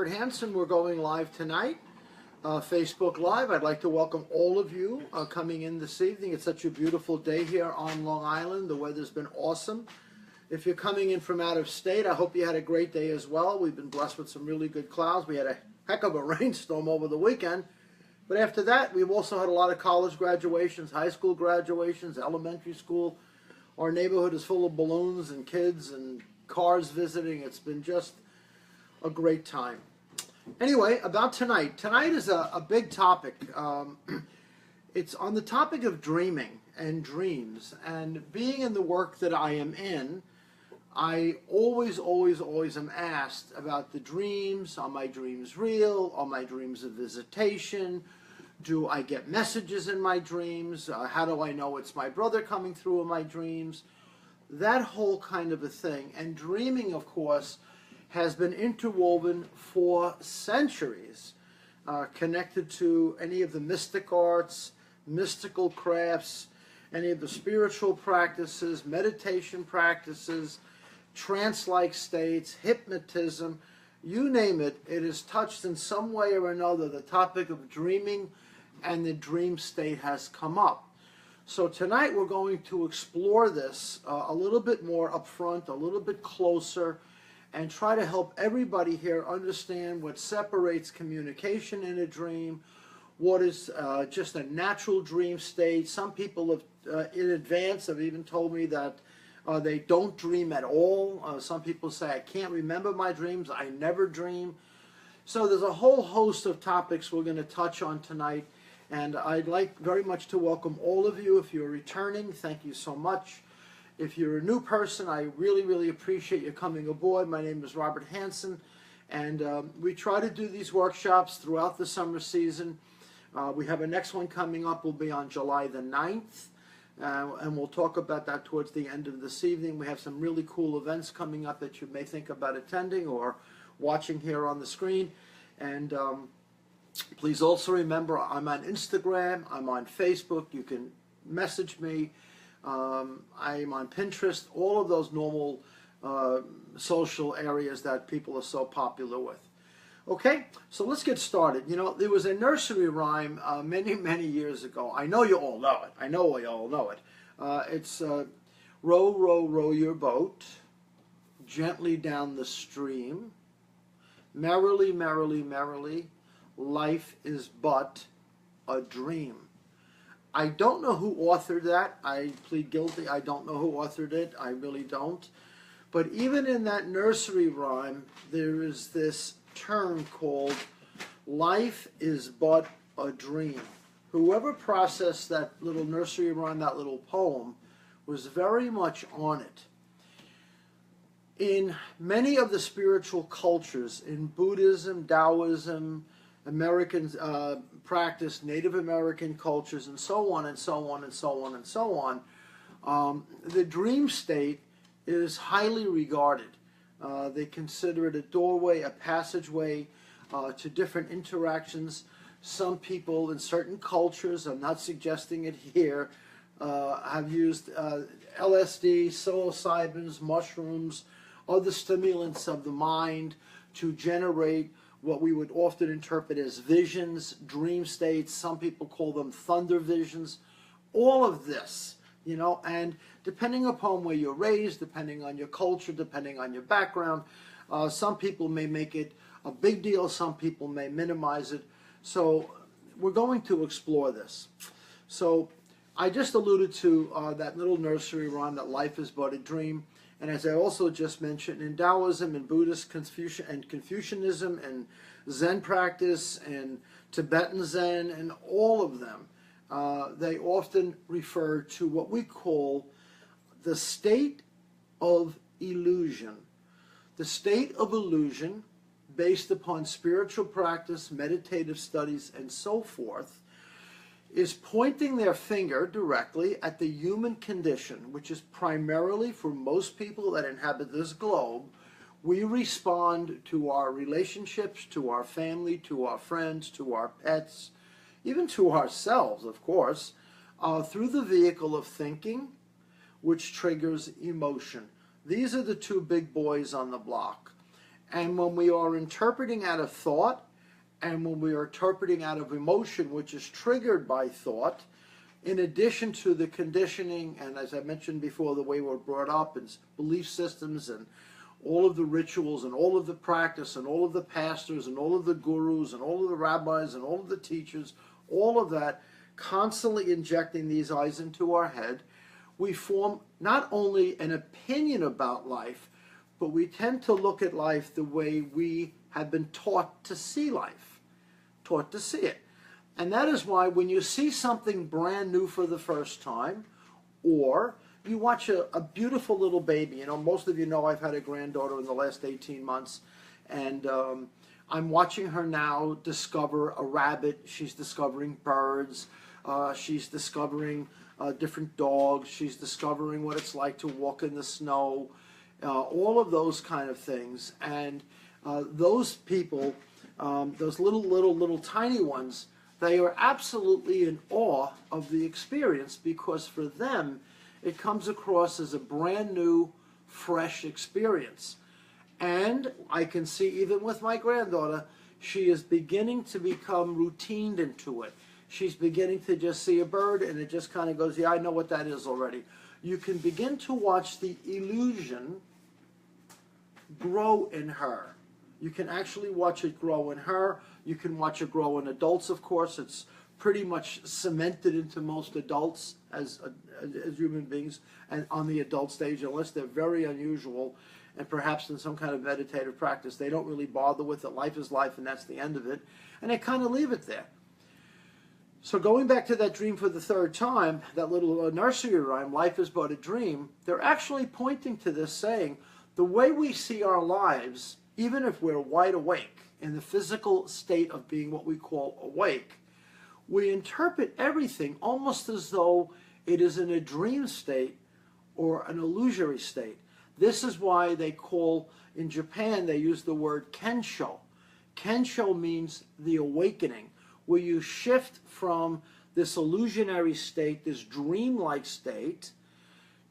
Robert Hansen. We're going live tonight, Facebook Live. I'd like to welcome all of you coming in this evening. It's such a beautiful day here on Long Island. The weather's been awesome. If you're coming in from out of state, I hope you had a great day as well. We've been blessed with some really good clouds. We had a heck of a rainstorm over the weekend. But after that, we've also had a lot of college graduations, high school graduations, elementary school. Our neighborhood is full of balloons and kids and cars visiting. It's been just a great time. Anyway, about tonight. Tonight is a big topic. It's on the topic of dreaming and dreams. And being in the work that I am in, I always am asked about the dreams. Are my dreams real? Are my dreams a visitation? Do I get messages in my dreams? How do I know it's my brother coming through in my dreams? That whole kind of a thing. And dreaming, of course, has been interwoven for centuries, connected to any of the mystic arts, mystical crafts, any of the spiritual practices, meditation practices, trance-like states, hypnotism, you name it, it is touched in some way or another. The topic of dreaming and the dream state has come up. So tonight we're going to explore this a little bit more up front, a little bit closer, and try to help everybody here understand what separates communication in a dream, what is just a natural dream state. Some people have, in advance, have even told me that they don't dream at all. Some people say, I can't remember my dreams, I never dream. So there's a whole host of topics we're going to touch on tonight, and I'd like very much to welcome all of you. If you're returning, thank you so much. If you're a new person, I really appreciate you coming aboard. My name is Robert Hansen, and we try to do these workshops throughout the summer season. We have a next one coming up. Will be on July the 9th, and we'll talk about that towards the end of this evening. We have some really cool events coming up that you may think about attending or watching here on the screen. And please also remember, I'm on Instagram, I'm on Facebook. You can message me. I'm on Pinterest, all of those normal social areas that people are so popular with. Okay, so let's get started. You know, there was a nursery rhyme many years ago. I know you all know it. I know you all know it. It's row your boat gently down the stream. Merrily, life is but a dream. I don't know who authored that. I plead guilty. I don't know who authored it. I really don't. But even in that nursery rhyme, there is this term called life is but a dream. Whoever processed that little nursery rhyme, that little poem, was very much on it. In many of the spiritual cultures, in Buddhism, Taoism, American practice, Native American cultures, and so on and so on and so on and so on, the dream state is highly regarded. They consider it a doorway, a passageway to different interactions. Some people in certain cultures, I'm not suggesting it here, have used LSD, psilocybins, mushrooms, other stimulants of the mind to generate what we would often interpret as visions, dream states. Some people call them thunder visions. All of this, you know, and depending upon where you're raised, depending on your culture, depending on your background, some people may make it a big deal, some people may minimize it. So we're going to explore this. So I just alluded to that little nursery rhyme that life is but a dream. And as I also just mentioned, in Taoism and Buddhist Confucianism and Zen practice and Tibetan Zen and all of them, they often refer to what we call the state of illusion. The state of illusion, based upon spiritual practice, meditative studies, and so forth, is pointing their finger directly at the human condition, which is primarily, for most people that inhabit this globe, we respond to our relationships, to our family, to our friends, to our pets, even to ourselves, of course, through the vehicle of thinking, which triggers emotion. These are the two big boys on the block. And when we are interpreting out of thought, and when we are interpreting out of emotion, which is triggered by thought, in addition to the conditioning, and as I mentioned before, the way we're brought up, and belief systems, and all of the rituals, and all of the practice, and all of the pastors, and all of the gurus, and all of the rabbis, and all of the teachers, all of that, constantly injecting these eyes into our head, we form not only an opinion about life, but we tend to look at life the way we have been taught to see life, taught to see it. And that is why when you see something brand new for the first time, or you watch a beautiful little baby, you know, most of you know I've had a granddaughter in the last 18 months, and I'm watching her now discover a rabbit. She's discovering birds. She's discovering different dogs. She's discovering what it's like to walk in the snow. All of those kind of things. And those people, those little tiny ones, they are absolutely in awe of the experience, because for them it comes across as a brand new, fresh experience. And I can see, even with my granddaughter, she is beginning to become routined into it. She's beginning to just see a bird and it just kind of goes, yeah, I know what that is already. You can begin to watch the illusion grow in her. You can actually watch it grow in her. You can watch it grow in adults, of course. It's pretty much cemented into most adults as human beings, and on the adult stage, unless they're very unusual and perhaps in some kind of meditative practice, they don't really bother with it. Life is life, and that's the end of it. And they kind of leave it there. So going back to that dream for the third time, that little nursery rhyme, life is but a dream, they're actually pointing to this, saying the way we see our lives, even if we're wide awake, in the physical state of being what we call awake, we interpret everything almost as though it is in a dream state or an illusory state. This is why they call, in Japan, they use the word kensho. Kensho means the awakening, where you shift from this illusionary state, this dreamlike state,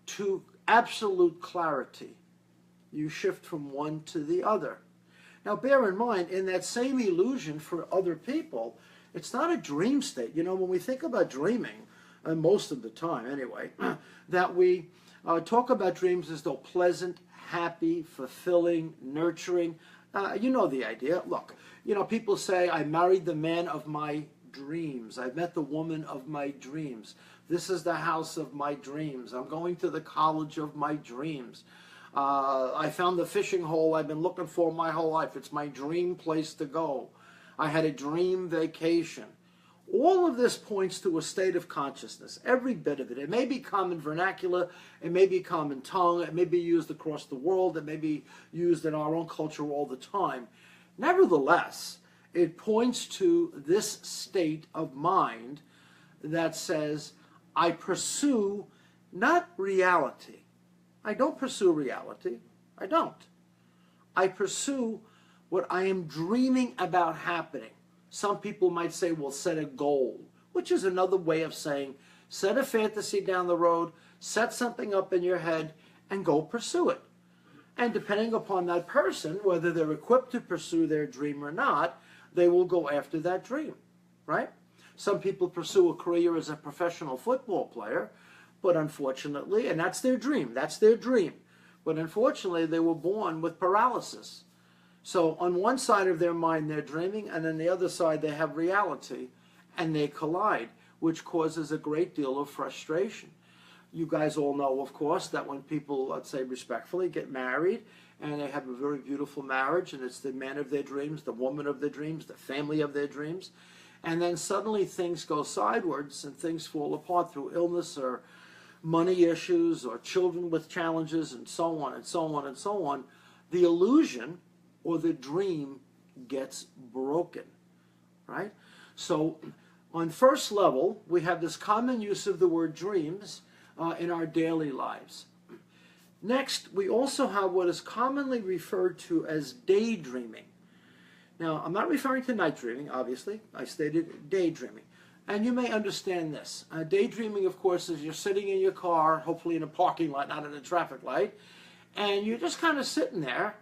to absolute clarity. You shift from one to the other. Now bear in mind, in that same illusion for other people, it's not a dream state. You know, when we think about dreaming, most of the time anyway, that we talk about dreams as though pleasant, happy, fulfilling, nurturing. You know the idea. Look, you know, people say, I married the man of my dreams. I met the woman of my dreams. This is the house of my dreams. I'm going to the college of my dreams. I found the fishing hole I've been looking for my whole life. It's my dream place to go. I had a dream vacation. All of this points to a state of consciousness, every bit of it. It may be common vernacular, it may be common tongue, it may be used across the world, it may be used in our own culture all the time. Nevertheless, it points to this state of mind that says, I pursue not reality. I don't pursue reality. I don't. I pursue what I am dreaming about happening. Some people might say, well, set a goal, which is another way of saying, set a fantasy down the road, set something up in your head, and go pursue it. And depending upon that person, whether they're equipped to pursue their dream or not, they will go after that dream, right? Some people pursue a career as a professional football player, but unfortunately, and that's their dream, but unfortunately, they were born with paralysis. So on one side of their mind, they're dreaming, and on the other side, they have reality, and they collide, which causes a great deal of frustration. You guys all know, of course, that when people, let's say respectfully, get married, and they have a very beautiful marriage, and it's the man of their dreams, the woman of their dreams, the family of their dreams, and then suddenly things go sideways and things fall apart through illness or money issues or children with challenges and so on and so on and so on, the illusion or the dream gets broken, right? So on first level, we have this common use of the word dreams in our daily lives. Next, we also have what is commonly referred to as daydreaming. Now, I'm not referring to night dreaming, obviously. I stated daydreaming. And you may understand this. Daydreaming, of course, is you're sitting in your car, hopefully in a parking lot, not in a traffic light, and you're just kind of sitting there,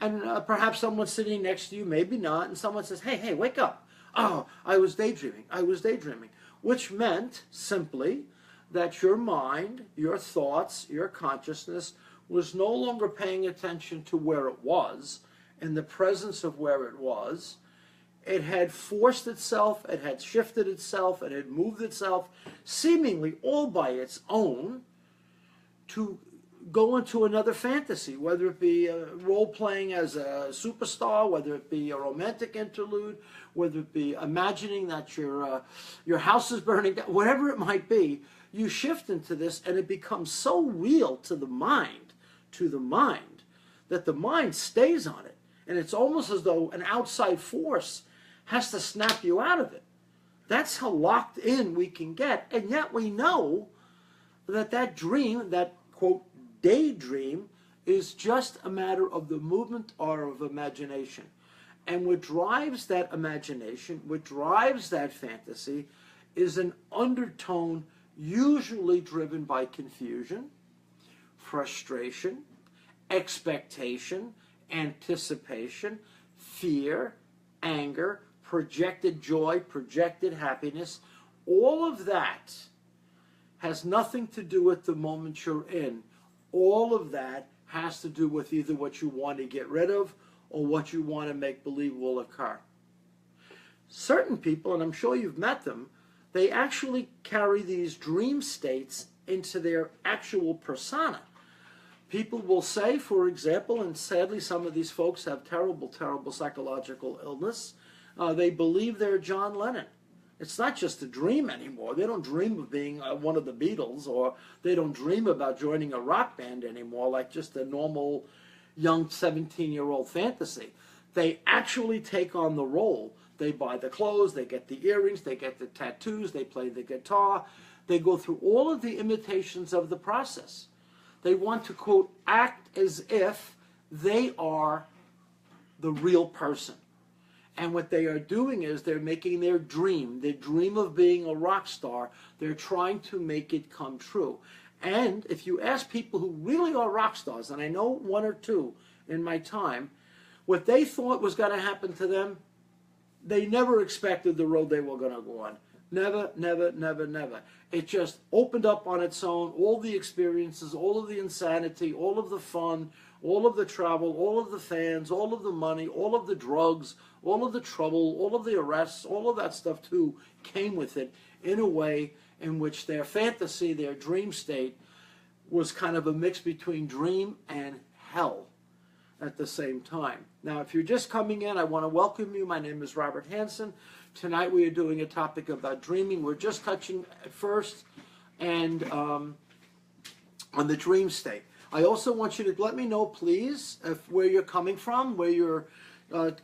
And perhaps someone's sitting next to you, maybe not, and someone says, hey, hey, wake up. Oh, I was daydreaming. I was daydreaming. Which meant simply that your mind, your thoughts, your consciousness was no longer paying attention to where it was, in the presence of where it was. It had forced itself, it had shifted itself, it had moved itself, seemingly all by its own, to go into another fantasy, whether it be role-playing as a superstar, whether it be a romantic interlude, whether it be imagining that your house is burning down, whatever it might be. You shift into this, and it becomes so real to the mind, that the mind stays on it. And it's almost as though an outside force has to snap you out of it. That's how locked in we can get. And yet we know that that dream, that, quote, daydream, is just a matter of the movement or of imagination. And what drives that imagination, what drives that fantasy, is an undertone usually driven by confusion, frustration, expectation, anticipation, fear, anger, projected joy, projected happiness. All of that has nothing to do with the moment you're in. All of that has to do with either what you want to get rid of or what you want to make believe will occur. Certain people, and I'm sure you've met them, they actually carry these dream states into their actual persona. People will say, for example, and sadly some of these folks have terrible, terrible psychological illness, they believe they're John Lennon. It's not just a dream anymore. They don't dream of being one of the Beatles, or they don't dream about joining a rock band anymore like just a normal young 17-year-old fantasy. They actually take on the role. They buy the clothes, they get the earrings, they get the tattoos, they play the guitar. They go through all of the imitations of the process. They want to, quote, act as if they are the real person. And what they are doing is they're making their dream of being a rock star, they're trying to make it come true. And if you ask people who really are rock stars, and I know one or two in my time, what they thought was going to happen to them, they never expected the road they were going to go on. Never, never, never, never. It just opened up on its own, all the experiences, all of the insanity, all of the fun, all of the travel, all of the fans, all of the money, all of the drugs, all of the trouble, all of the arrests, all of that stuff too came with it in a way in which their fantasy, their dream state, was kind of a mix between dream and hell at the same time. Now, if you're just coming in, I want to welcome you. My name is Robert Hansen. Tonight we are doing a topic about dreaming. We're just touching at first and on the dream state. I also want you to let me know, please, where you're coming from, where you're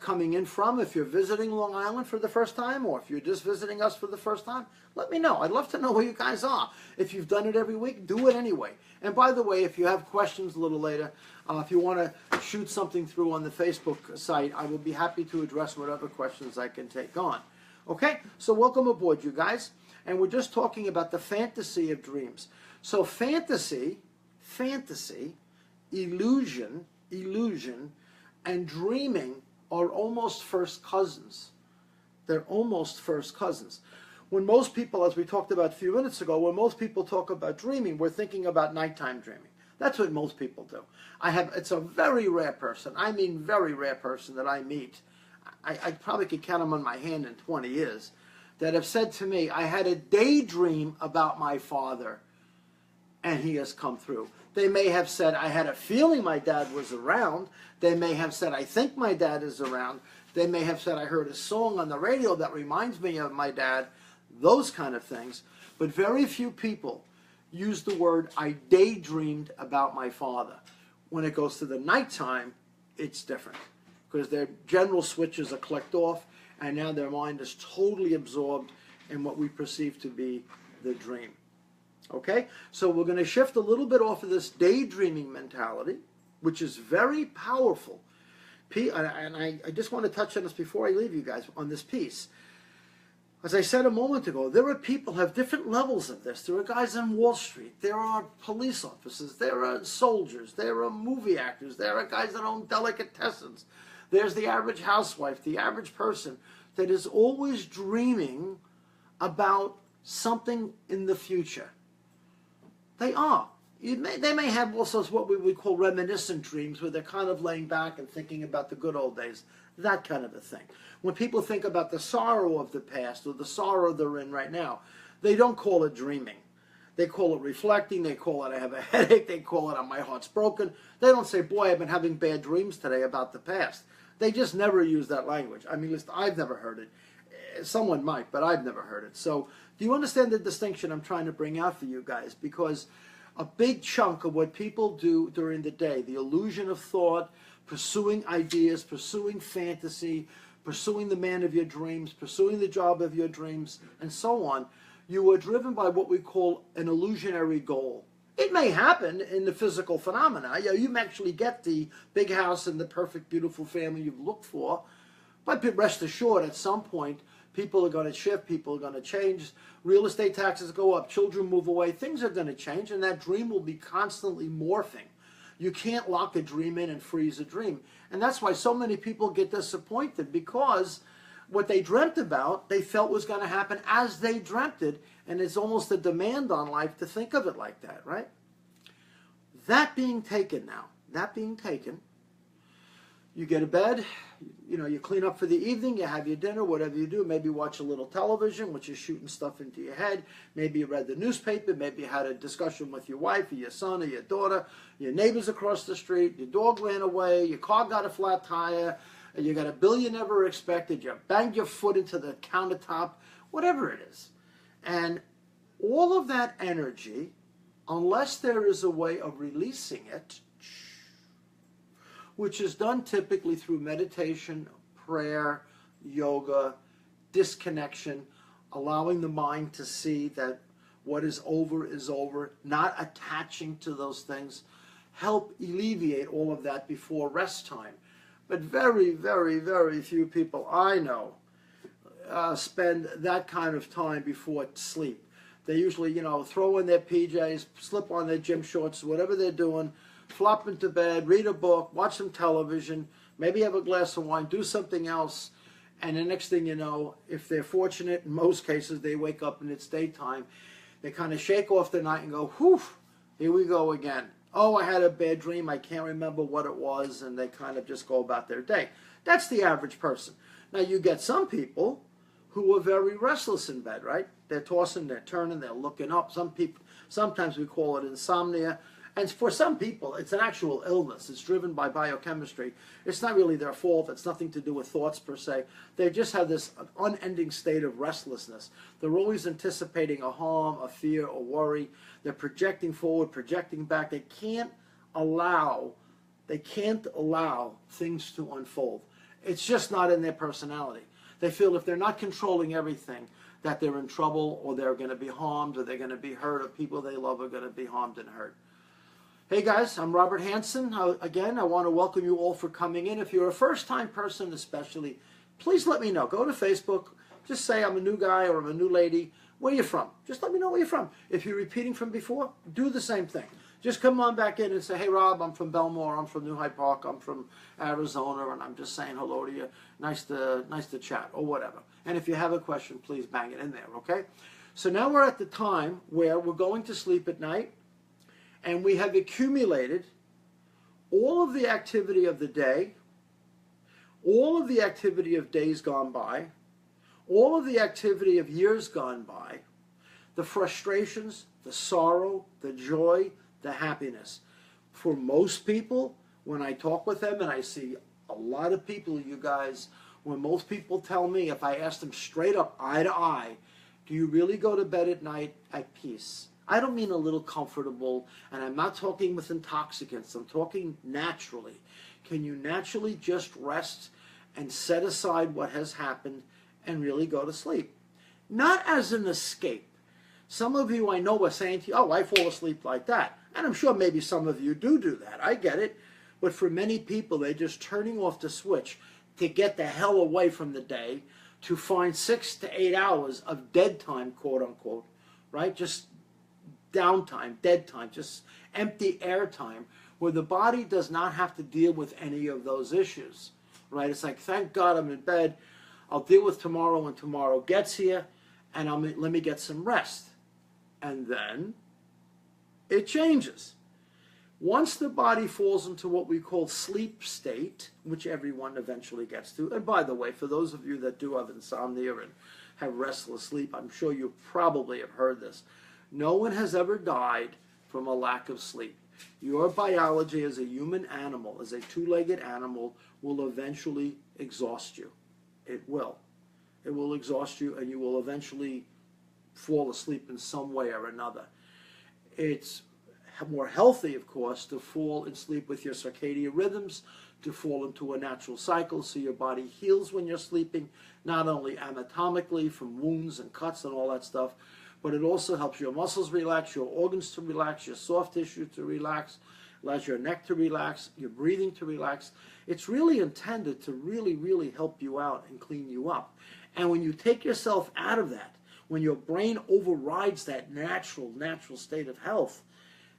coming in from. If you're visiting Long Island for the first time, or if you're just visiting us for the first time, let me know. I'd love to know where you guys are. If you've done it every week, do it anyway. And by the way, if you have questions a little later, if you want to shoot something through on the Facebook site, I will be happy to address whatever questions I can take on. Okay, so welcome aboard, you guys. And we're just talking about the fantasy of dreams. So fantasy, illusion, and dreaming are almost first cousins. They're almost first cousins. When most people, as we talked about a few minutes ago, when most people talk about dreaming, we're thinking about nighttime dreaming. That's what most people do. It's a very rare person, I mean very rare person that I meet. I probably could count them on my hand in 20 years, that have said to me, I had a daydream about my father, and he has come through. They may have said, I had a feeling my dad was around. They may have said, I think my dad is around. They may have said, I heard a song on the radio that reminds me of my dad. Those kind of things. But very few people use the word, I daydreamed about my father. When it goes to the nighttime, it's different, because their general switches are clicked off, and now their mind is totally absorbed in what we perceive to be the dream. Okay, so we're going to shift a little bit off of this daydreaming mentality, which is very powerful. And I just want to touch on this before I leave you guys on this piece. As I said a moment ago, there are people who have different levels of this. There are guys on Wall Street. There are police officers. There are soldiers. There are movie actors. There are guys that own delicatessens. There's the average housewife, the average person that is always dreaming about something in the future. They are. They may have also what we would call reminiscent dreams, where they're kind of laying back and thinking about the good old days, that kind of a thing. When people think about the sorrow of the past or the sorrow they're in right now, they don't call it dreaming. They call it reflecting. They call it, I have a headache. They call it, my heart's broken. They don't say, boy, I've been having bad dreams today about the past. They just never use that language. I mean, at least I've never heard it. Someone might, but I've never heard it. So do you understand the distinction I'm trying to bring out for you guys? Because a big chunk of what people do during the day, the illusion of thought, pursuing ideas, pursuing fantasy, pursuing the man of your dreams, pursuing the job of your dreams, and so on, you are driven by what we call an illusionary goal. It may happen in the physical phenomena. You may actually get the big house and the perfect, beautiful family you've looked for, but rest assured, at some point, people are going to shift, people are going to change, real estate taxes go up, children move away, things are going to change, and that dream will be constantly morphing. You can't lock a dream in and freeze a dream. And that's why so many people get disappointed, because what they dreamt about, they felt was going to happen as they dreamt it, and it's almost a demand on life to think of it like that, right? That being taken now, you get to bed, you clean up for the evening, you have your dinner, whatever you do, maybe watch a little television, which is shooting stuff into your head, maybe you read the newspaper, maybe you had a discussion with your wife or your son or your daughter, your neighbors across the street, your dog ran away, your car got a flat tire, you got a bill you never expected, you banged your foot into the countertop, whatever it is. And all of that energy, unless there is a way of releasing it, which is done typically through meditation, prayer, yoga, disconnection, allowing the mind to see that what is over, not attaching to those things, help alleviate all of that before rest time. But very, very, very few people I know spend that kind of time before sleep. They usually, throw in their PJs, slip on their gym shorts, whatever they're doing, flop into bed, read a book, watch some television, maybe have a glass of wine, do something else, and the next thing you know, if they're fortunate, in most cases, they wake up and it's daytime. They kind of shake off the night and go, whew, here we go again. Oh, I had a bad dream, I can't remember what it was, and they kind of just go about their day. That's the average person. Now, you get some people who are very restless in bed, right? They're tossing, they're turning, they're looking up. Sometimes we call it insomnia. And for some people, it's an actual illness. It's driven by biochemistry. It's not really their fault. It's nothing to do with thoughts per se. They just have this unending state of restlessness. They're always anticipating a harm, a fear, a worry. They're projecting forward, projecting back. They can't allow things to unfold. It's just not in their personality. They feel if they're not controlling everything, that they're in trouble, or they're going to be harmed, or they're going to be hurt, or people they love are going to be harmed and hurt. Hey guys, I'm Robert Hansen. Again, I want to welcome you all for coming in. If you're a first-time person especially, please let me know. Go to Facebook. Just say I'm a new guy or I'm a new lady. Where are you from? Just let me know where you're from. If you're repeating from before, do the same thing. Just come on back in and say, hey Rob, I'm from Belmore, I'm from New Hyde Park, I'm from Arizona, and I'm just saying hello to you. Nice to chat, or whatever. And if you have a question, please bang it in there, okay? So now we're at the time where we're going to sleep at night, and we have accumulated all of the activity of the day, all of the activity of days gone by, all of the activity of years gone by, the frustrations, the sorrow, the joy, the happiness. For most people, when I talk with them, and I see a lot of people, you guys, when most people tell me, if I ask them straight up, eye to eye, do you really go to bed at night at peace? I don't mean a little comfortable, and I'm not talking with intoxicants. I'm talking naturally. Can you naturally just rest and set aside what has happened and really go to sleep? Not as an escape. Some of you I know are saying to you, oh, I fall asleep like that. And I'm sure maybe some of you do that. I get it. But for many people, they're just turning off the switch to get the hell away from the day, to find 6 to 8 hours of dead time, quote unquote, right? Just downtime, dead time, just empty air time, where the body does not have to deal with any of those issues, right? It's like, thank God I'm in bed. I'll deal with tomorrow when tomorrow gets here, and let me get some rest. And then it changes. Once the body falls into what we call sleep state, which everyone eventually gets to, and by the way, for those of you that do have insomnia and have restless sleep, I'm sure you probably have heard this. No one has ever died from a lack of sleep. Your biology as a human animal, as a two-legged animal, will eventually exhaust you. It will. It will exhaust you, and you will eventually fall asleep in some way or another. It's more healthy, of course, to fall asleep with your circadian rhythms, to fall into a natural cycle so your body heals when you're sleeping, not only anatomically from wounds and cuts and all that stuff, but it also helps your muscles relax, your organs to relax, your soft tissue to relax, allows your neck to relax, your breathing to relax. It's really intended to really, really help you out and clean you up. And when you take yourself out of that, when your brain overrides that natural state of health,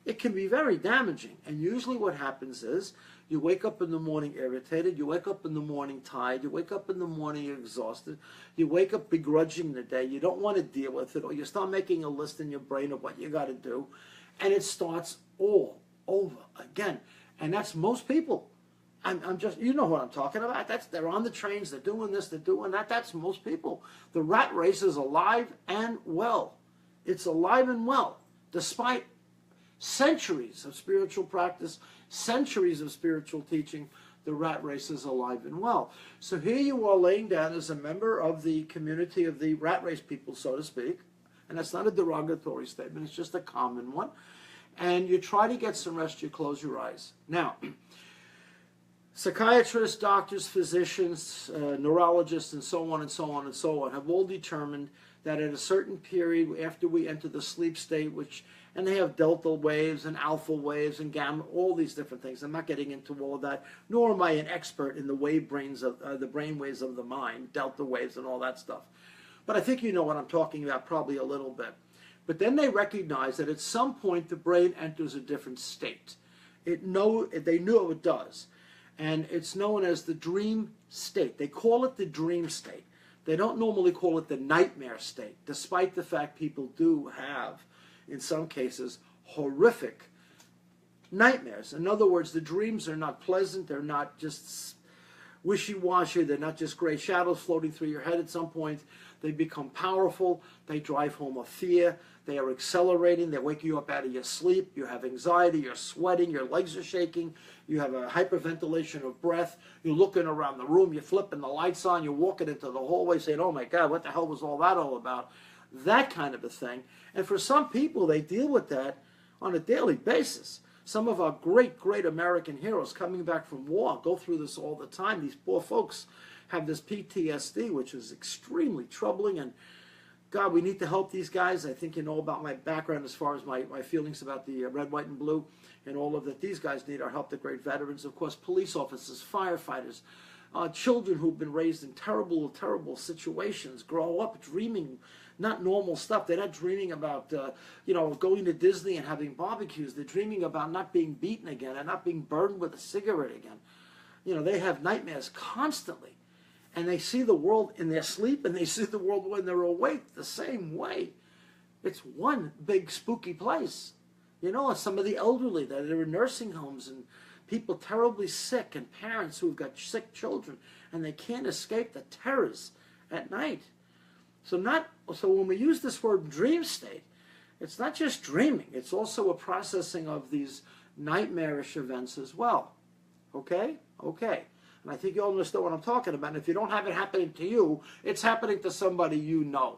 it can be very damaging. And usually what happens is you wake up in the morning irritated, you wake up in the morning tired, you wake up in the morning exhausted, you wake up begrudging the day, you don't want to deal with it, or you start making a list in your brain of what you got to do, and it starts all over again. And that's most people. I'm just, you know what I'm talking about. They're on the trains, they're doing this, they're doing that. That's most people. The rat race is alive and well. It's alive and well, despite centuries of spiritual practice, centuries of spiritual teaching. The rat race is alive and well. So here you are laying down as a member of the community of the rat race people, so to speak, and that's not a derogatory statement, it's just a common one, and you try to get some rest, you close your eyes. Now, psychiatrists, doctors, physicians, neurologists, and so on and so on and so on have all determined that at a certain period after we enter the sleep state, and they have delta waves and alpha waves and gamma, all these different things. I'm not getting into all of that, nor am I an expert in the the brain waves of the mind, delta waves and all that stuff. But I think you know what I'm talking about probably a little bit. But then they recognize that at some point the brain enters a different state. They know it does. And it's known as the dream state. They call it the dream state. They don't normally call it the nightmare state, despite the fact people do have, in some cases, horrific nightmares. In other words, the dreams are not pleasant. They're not just wishy-washy. They're not just gray shadows floating through your head at some point. They become powerful. They drive home a fear. They are accelerating. They wake you up out of your sleep. You have anxiety. You're sweating. Your legs are shaking. You have a hyperventilation of breath. You're looking around the room. You're flipping the lights on. You're walking into the hallway saying, oh my God, what the hell was all that all about? That kind of a thing. And for some people, they deal with that on a daily basis. Some of our great, great American heroes coming back from war go through this all the time. These poor folks have this PTSD, which is extremely troubling. And God, we need to help these guys. I think you know about my background as far as my feelings about the red, white, and blue and all of that. These guys need our help, the great veterans, of course, police officers, firefighters, children who've been raised in terrible, terrible situations, grow up dreaming not normal stuff. They're not dreaming about, going to Disney and having barbecues. They're dreaming about not being beaten again and not being burned with a cigarette again. They have nightmares constantly. And they see the world in their sleep and they see the world when they're awake the same way. It's one big spooky place. Some of the elderly that are in nursing homes and people terribly sick and parents who've got sick children and they can't escape the terrors at night. So when we use this word dream state, it's not just dreaming. It's also a processing of these nightmarish events as well. Okay? Okay. And I think you all understand what I'm talking about. And if you don't have it happening to you, it's happening to somebody you know.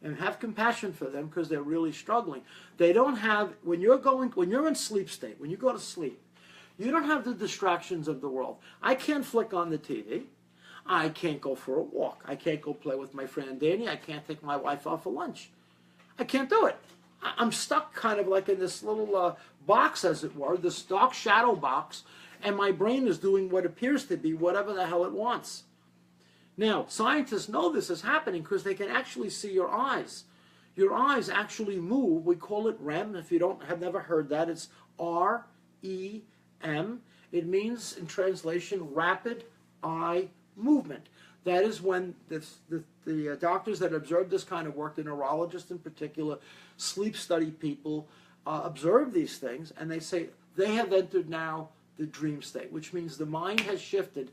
And have compassion for them because they're really struggling. They don't have, when you're in sleep state, when you go to sleep, you don't have the distractions of the world. I can't flick on the TV. I can't go for a walk. I can't go play with my friend Danny. I can't take my wife out for lunch. I can't do it. I'm stuck kind of like in this little box, as it were, this dark shadow box, and my brain is doing what appears to be whatever the hell it wants. Now, scientists know this is happening because they can actually see your eyes. Your eyes actually move. We call it REM. If you have never heard that, it's REM. It means, in translation, rapid eye movement. That is when the doctors that observe this kind of work, the neurologists in particular, sleep study people, observe these things, and they say they have entered now the dream state, which means the mind has shifted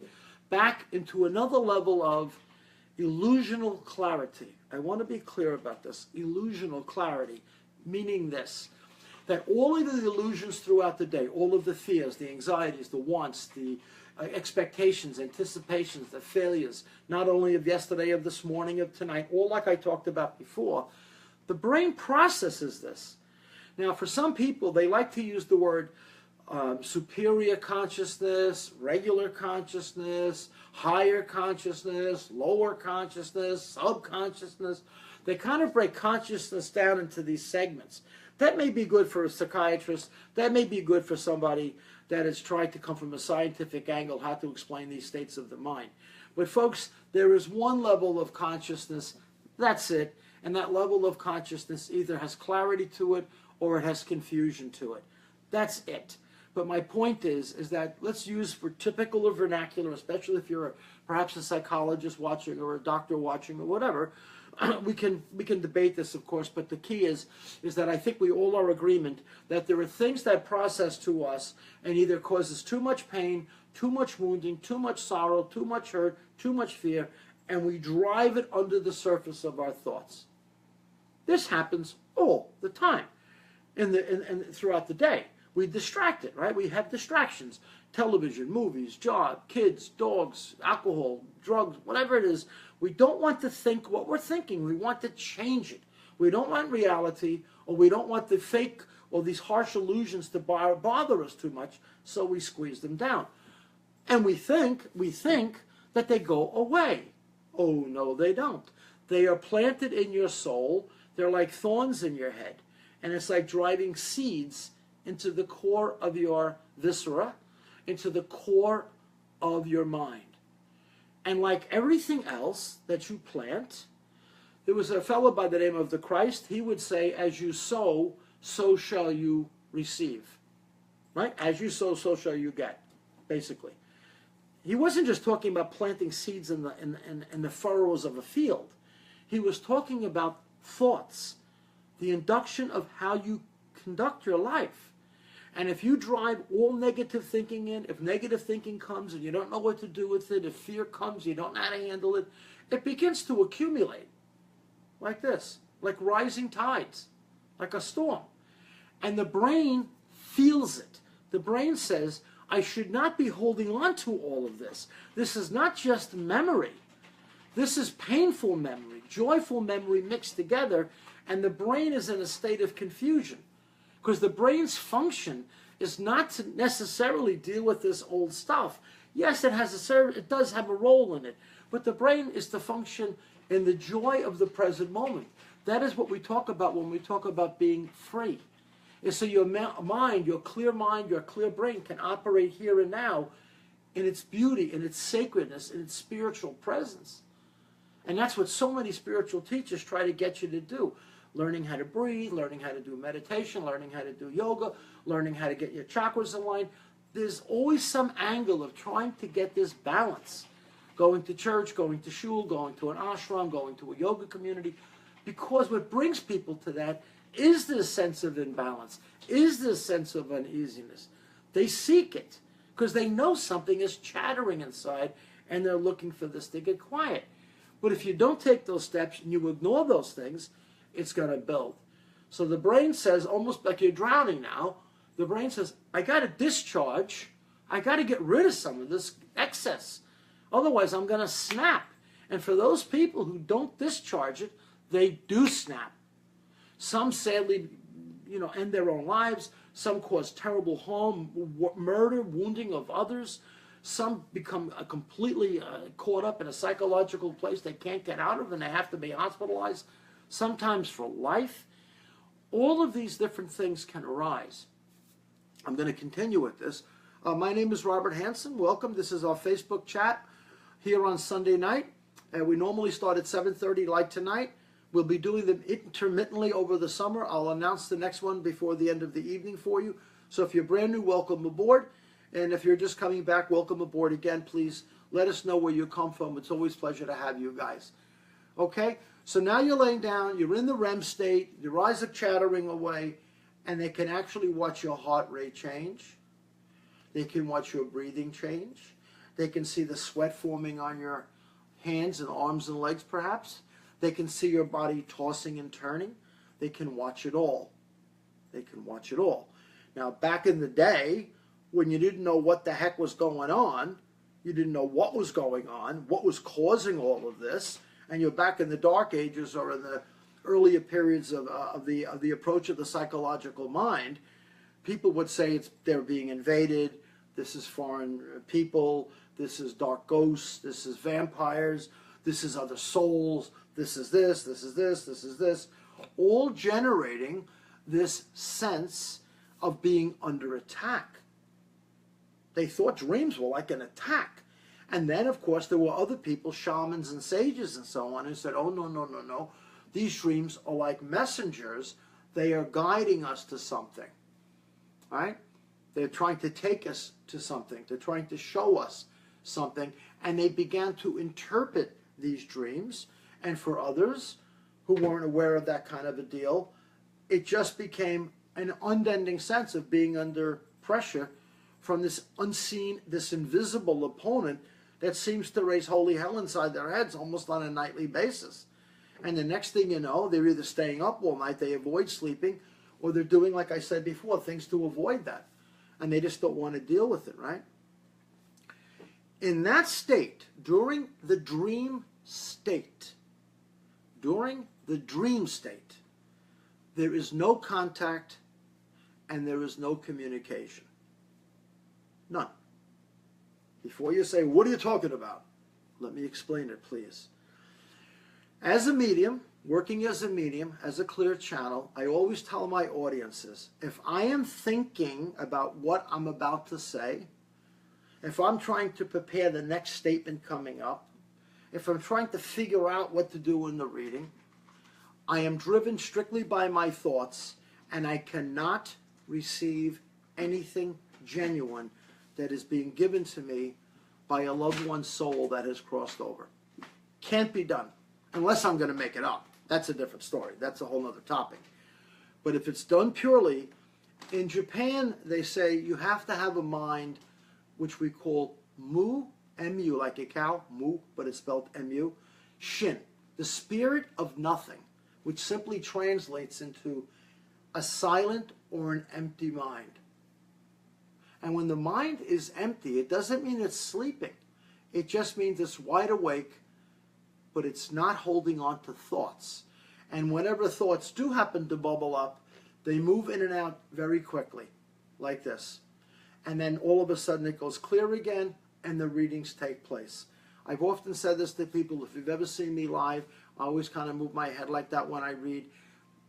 back into another level of illusional clarity. I want to be clear about this. Illusional clarity, meaning this, that all of the illusions throughout the day, all of the fears, the anxieties, the wants, the expectations, anticipations, the failures, not only of yesterday, of this morning, of tonight, all like I talked about before, the brain processes this. Now, for some people, they like to use the word superior consciousness, regular consciousness, higher consciousness, lower consciousness, subconsciousness. They kind of break consciousness down into these segments. That may be good for a psychiatrist. That may be good for somebody that is trying to come from a scientific angle, how to explain these states of the mind. But folks, there is one level of consciousness, that's it, and that level of consciousness either has clarity to it or it has confusion to it. That's it. But my point is that let's use for typical vernacular, especially if you're perhaps a psychologist watching or a doctor watching or whatever, we can debate this, of course, but the key is that I think we all are in agreement that there are things that process to us and either causes too much pain, too much wounding, too much sorrow, too much hurt, too much fear, and we drive it under the surface of our thoughts. This happens all the time throughout the day. We distract it, right? We have distractions. Television, movies, job, kids, dogs, alcohol, drugs, whatever it is. We don't want to think what we're thinking. We want to change it. We don't want reality, or we don't want the fake or these harsh illusions to bother us too much, so we squeeze them down. And we think that they go away. Oh, no, they don't. They are planted in your soul. They're like thorns in your head. And it's like driving seeds into the core of your viscera, into the core of your mind. And like everything else that you plant, there was a fellow by the name of the Christ, he would say, as you sow, so shall you receive. Right? As you sow, so shall you get, basically. He wasn't just talking about planting seeds in the furrows of a field. He was talking about thoughts, the induction of how you conduct your life. And if you drive all negative thinking in, if negative thinking comes and you don't know what to do with it, if fear comes, you don't know how to handle it, it begins to accumulate like this, like rising tides, like a storm. And the brain feels it. The brain says, I should not be holding on to all of this. This is not just memory. This is painful memory, joyful memory mixed together, and the brain is in a state of confusion. Because the brain's function is not to necessarily deal with this old stuff. Yes, it does have a role in it, but the brain is to function in the joy of the present moment. That is what we talk about when we talk about being free. And so your mind, your clear brain can operate here and now in its beauty, in its sacredness, in its spiritual presence. And that's what so many spiritual teachers try to get you to do. Learning how to breathe, learning how to do meditation, learning how to do yoga, learning how to get your chakras aligned. There's always some angle of trying to get this balance. Going to church, going to shul, going to an ashram, going to a yoga community. Because what brings people to that is this sense of imbalance, is this sense of uneasiness. They seek it because they know something is chattering inside and they're looking for this to get quiet. But if you don't take those steps and you ignore those things, it's going to build. So the brain says, almost like you're drowning now, the brain says, I got to discharge. I got to get rid of some of this excess. Otherwise, I'm going to snap. And for those people who don't discharge it, they do snap. Some sadly, end their own lives. Some cause terrible harm, murder, wounding of others. Some become completely caught up in a psychological place they can't get out of and they have to be hospitalized, sometimes for life. All of these different things can arise. I'm going to continue with this. My name is Robert Hansen. Welcome. This is our Facebook chat here on Sunday night. And we normally start at 7:30 like tonight. We'll be doing them intermittently over the summer. I'll announce the next one before the end of the evening for you. So if you're brand new, welcome aboard. And if you're just coming back, welcome aboard again. Please let us know where you come from. It's always a pleasure to have you guys. Okay? So now you're laying down, you're in the REM state, your eyes are chattering away, and they can actually watch your heart rate change. They can watch your breathing change. They can see the sweat forming on your hands and arms and legs, perhaps. They can see your body tossing and turning. They can watch it all. They can watch it all. Now, back in the day, when you didn't know what the heck was going on, you didn't know what was going on, what was causing all of this, and you're back in the dark ages or in the earlier periods of the approach of the psychological mind, people would say they're being invaded, this is foreign people, this is dark ghosts, this is vampires, this is other souls, this is this, this is this, this is this, all generating this sense of being under attack. They thought dreams were like an attack. And then, of course, there were other people, shamans and sages and so on, who said, oh, no, no, no, no. These dreams are like messengers. They are guiding us to something, right? They're trying to take us to something. They're trying to show us something. And they began to interpret these dreams. And for others who weren't aware of that kind of a deal, it just became an unending sense of being under pressure from this unseen, this invisible opponent that seems to raise holy hell inside their heads almost on a nightly basis. And the next thing you know, they're either staying up all night, they avoid sleeping, or they're doing, like I said before, things to avoid that. And they just don't want to deal with it, right? In that state, during the dream state, there is no contact and there is no communication. None. Before you say, what are you talking about? Let me explain it, please. As a medium, working as a medium, as a clear channel, I always tell my audiences, if I am thinking about what I'm about to say, if I'm trying to prepare the next statement coming up, if I'm trying to figure out what to do in the reading, I am driven strictly by my thoughts, and I cannot receive anything genuine that is being given to me by a loved one's soul that has crossed over. Can't be done, unless I'm going to make it up. That's a different story. That's a whole other topic. But if it's done purely, in Japan, they say you have to have a mind which we call mu, M-U, like a cow, mu, but it's spelled M-U, shin, the spirit of nothing, which simply translates into a silent or an empty mind. And when the mind is empty, it doesn't mean it's sleeping. It just means it's wide awake, but it's not holding on to thoughts. And whenever thoughts do happen to bubble up, they move in and out very quickly, like this. And then all of a sudden it goes clear again, and the readings take place. I've often said this to people, if you've ever seen me live, I always kind of move my head like that when I read.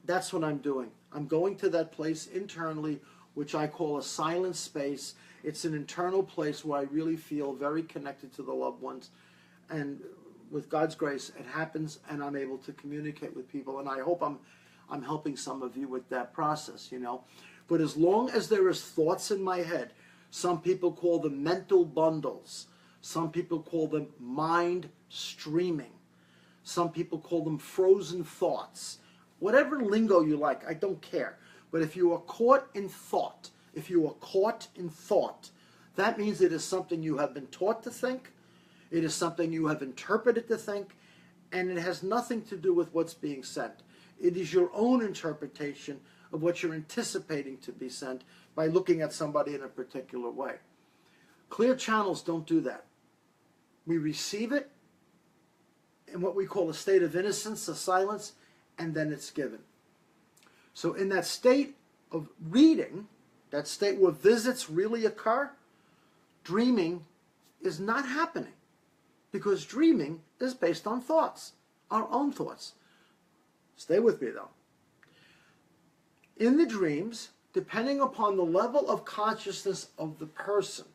That's what I'm doing. I'm going to that place internally, which I call a silent space. It's an internal place where I really feel very connected to the loved ones. And with God's grace, it happens, and I'm able to communicate with people. And I hope I'm helping some of you with that process, you know. But as long as there is thoughts in my head, some people call them mental bundles. Some people call them mind streaming. Some people call them frozen thoughts. Whatever lingo you like, I don't care. But if you are caught in thought, that means it is something you have been taught to think, it is something you have interpreted to think, and it has nothing to do with what's being sent. It is your own interpretation of what you're anticipating to be sent by looking at somebody in a particular way. Clear channels don't do that. We receive it in what we call a state of innocence, a silence, and then it's given. So in that state of reading, that state where visits really occur, dreaming is not happening, because dreaming is based on thoughts, our own thoughts. Stay with me though. In the dreams, depending upon the level of consciousness of the person,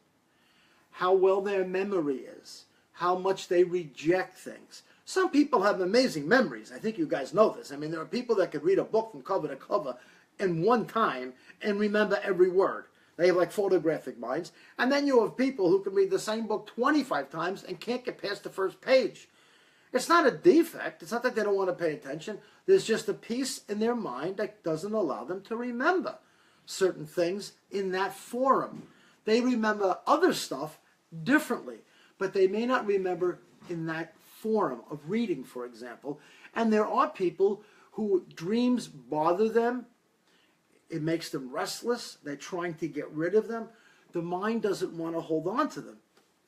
how well their memory is, how much they reject things, Some people have amazing memories. I think you guys know this. I mean, there are people that could read a book from cover to cover in one time and remember every word. They have like photographic minds. And then you have people who can read the same book 25 times and can't get past the first page. It's not a defect. It's not that they don't want to pay attention. There's just a piece in their mind that doesn't allow them to remember certain things in that forum. They remember other stuff differently, but they may not remember in that forum of reading, for example. And there are people who dreams bother them. It makes them restless. They're trying to get rid of them. The mind doesn't want to hold on to them.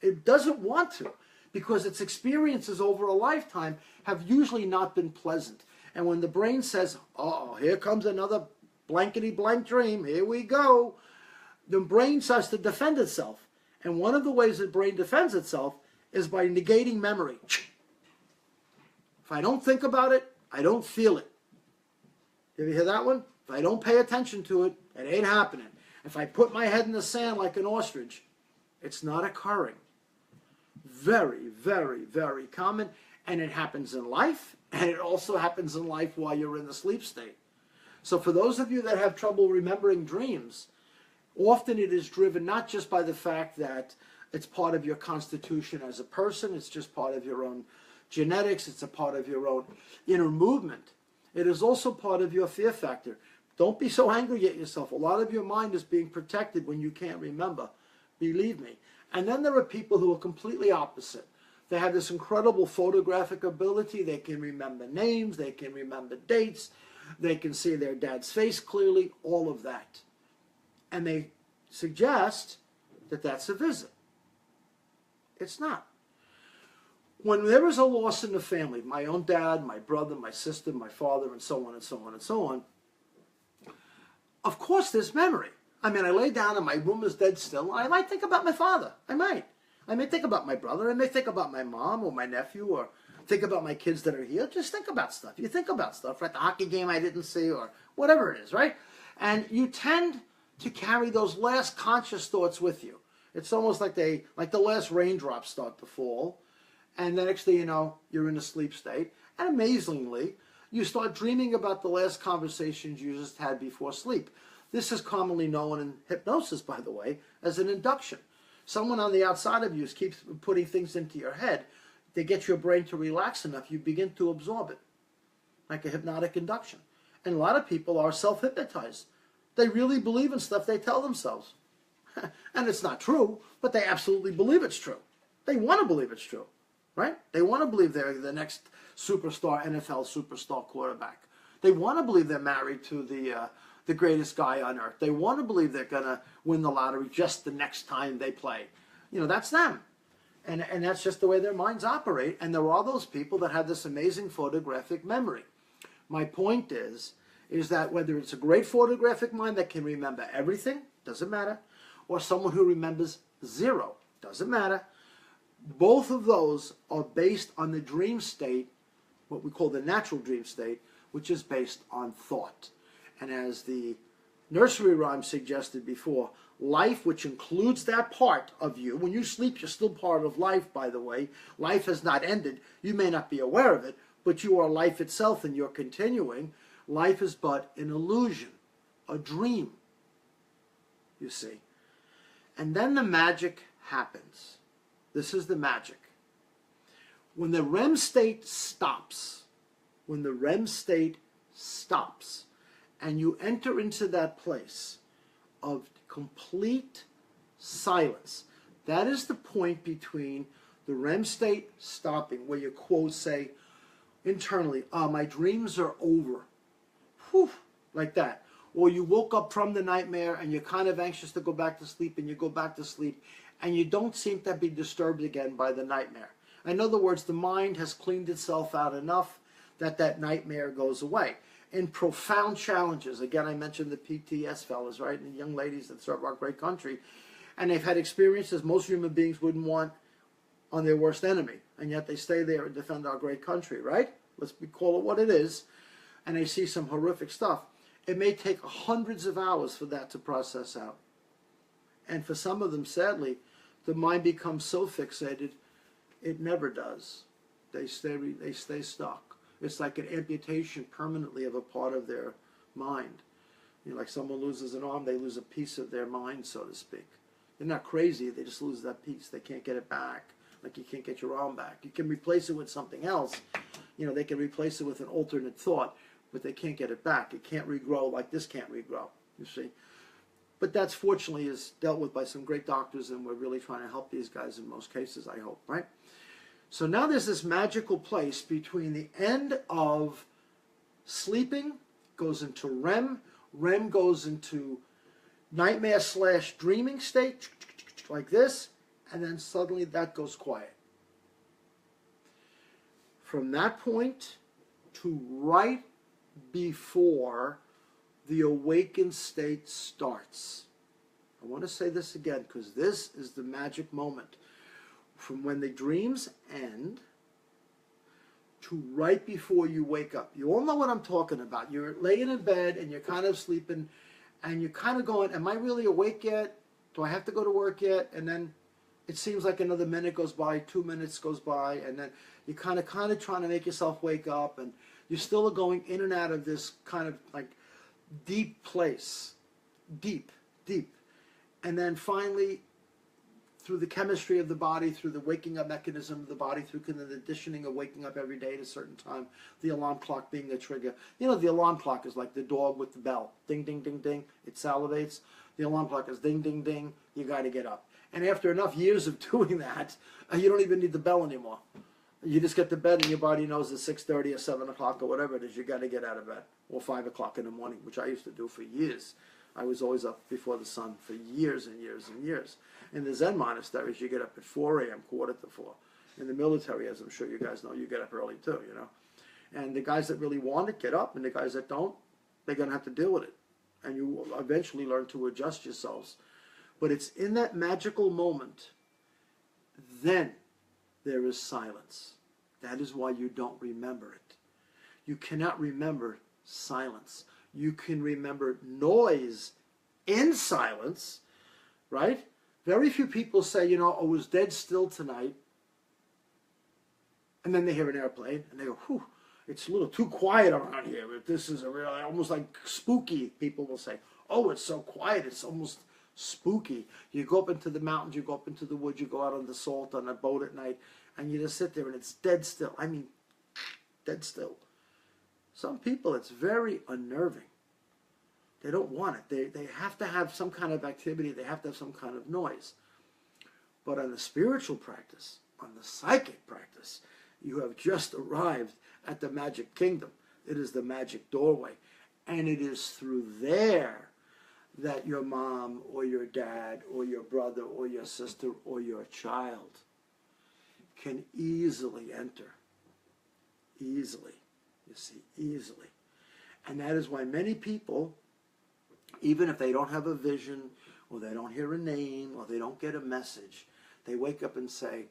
It doesn't want to, because its experiences over a lifetime have usually not been pleasant. And when the brain says, uh-oh, here comes another blankety-blank dream, here we go, the brain starts to defend itself. And one of the ways the brain defends itself is by negating memory. If I don't think about it, I don't feel it. Did you hear that one? If I don't pay attention to it, it ain't happening. If I put my head in the sand like an ostrich, it's not occurring. Very, very, very common. And it happens in life, and it also happens in life while you're in the sleep state. So for those of you that have trouble remembering dreams, often it is driven not just by the fact that it's part of your constitution as a person, it's just part of your own genetics, it's a part of your own inner movement. It is also part of your fear factor. Don't be so angry at yourself. A lot of your mind is being protected when you can't remember. Believe me. And then there are people who are completely opposite. They have this incredible photographic ability. They can remember names. They can remember dates. They can see their dad's face clearly. All of that. And they suggest that that's a visit. It's not. When there is a loss in the family, my own dad, my brother, my sister, my father, and so on and so on and so on, of course there's memory. I mean, I lay down and my room is dead still, and I might think about my father. I might. I may think about my brother. I may think about my mom or my nephew, or think about my kids that are here. Just think about stuff. You think about stuff, right? The hockey game I didn't see, or whatever it is, right? And you tend to carry those last conscious thoughts with you. It's almost like the last raindrops start to fall, and the next thing you know, you're in a sleep state. And amazingly, you start dreaming about the last conversations you just had before sleep. This is commonly known in hypnosis, by the way, as an induction. Someone on the outside of you keeps putting things into your head. They get your brain to relax enough, you begin to absorb it, like a hypnotic induction. And a lot of people are self-hypnotized. They really believe in stuff they tell themselves. And it's not true, but they absolutely believe it's true. They want to believe it's true, right? They want to believe they're the next superstar, NFL superstar quarterback. They want to believe they're married to the greatest guy on earth. They want to believe they're going to win the lottery just the next time they play. You know, that's them. And that's just the way their minds operate. And there are those people that have this amazing photographic memory. My point is that whether it's a great photographic mind that can remember everything, doesn't matter, or someone who remembers zero, doesn't matter, both of those are based on the dream state, what we call the natural dream state, which is based on thought. And as the nursery rhyme suggested before, life, which includes that part of you, when you sleep, you're still part of life, by the way. Life has not ended. You may not be aware of it, but you are life itself and you're continuing. Life is but an illusion, a dream, you see. And then the magic happens. This is the magic. When the REM state stops, and you enter into that place of complete silence, that is the point between the REM state stopping, where you quote say internally, my dreams are over. Whew, like that. Or you woke up from the nightmare and you're kind of anxious to go back to sleep, and you go back to sleep and you don't seem to be disturbed again by the nightmare. In other words, the mind has cleaned itself out enough that that nightmare goes away. In profound challenges, again, I mentioned the PTS fellas, right, and the young ladies that serve our great country, and they've had experiences most human beings wouldn't want on their worst enemy, and yet they stay there and defend our great country, right? Let's call it what it is. And they see some horrific stuff. It may take hundreds of hours for that to process out. And for some of them, sadly, the mind becomes so fixated, it never does. They stay stuck. It's like an amputation permanently of a part of their mind. You know, like someone loses an arm, they lose a piece of their mind, so to speak. They're not crazy, they just lose that piece. They can't get it back. Like you can't get your arm back. You can replace it with something else. You know, they can replace it with an alternate thought, but they can't get it back. It can't regrow like this can't regrow, you see. But that's fortunately is dealt with by some great doctors, and we're really trying to help these guys in most cases, I hope, right? So now there's this magical place between the end of sleeping, goes into REM, REM goes into nightmare/dreaming state, like this, and then suddenly that goes quiet. From that point to right before the awakened state starts. I want to say this again because this is the magic moment. From when the dreams end to right before you wake up. You all know what I'm talking about. You're laying in bed and you're kind of sleeping and you're kind of going, am I really awake yet? Do I have to go to work yet? And then it seems like another minute goes by, 2 minutes goes by, and then you're kind of trying to make yourself wake up, and you're still going in and out of this kind of like deep place, deep. And then finally, through the chemistry of the body, through the waking up mechanism of the body, through the conditioning of waking up every day at a certain time, the alarm clock being the trigger. You know, the alarm clock is like the dog with the bell. Ding, ding, ding, ding. It salivates. The alarm clock is ding, ding, ding. You got to get up. And after enough years of doing that, you don't even need the bell anymore. You just get to bed and your body knows at 6:30 or 7 o'clock or whatever it is, you got to get out of bed. Or 5 o'clock in the morning, which I used to do for years. I was always up before the sun for years and years and years. In the Zen monasteries, you get up at 4 a.m., 4:45. In the military, as I'm sure you guys know, you get up early too, you know. And the guys that really want it get up, and the guys that don't, they're going to have to deal with it. And you will eventually learn to adjust yourselves. But it's in that magical moment, then there is silence. That is why you don't remember it. You cannot remember silence. You can remember noise in silence, right? Very few people say, you know, I was dead still tonight. And then they hear an airplane and they go, whew, it's a little too quiet around here. But this is a real, almost like spooky, people will say. Oh, it's so quiet, it's almost spooky. You go up into the mountains, you go up into the woods, you go out on the salt on a boat at night, and you just sit there and it's dead still. I mean, dead still. Some people, it's very unnerving. They don't want it. They have to have some kind of activity. They have to have some kind of noise. But on the spiritual practice, on the psychic practice, you have just arrived at the magic kingdom. It is the magic doorway. And it is through there that your mom or your dad or your brother or your sister or your child can easily enter. Easily. You see, easily. And that is why many people, even if they don't have a vision or they don't hear a name or they don't get a message, they wake up and say,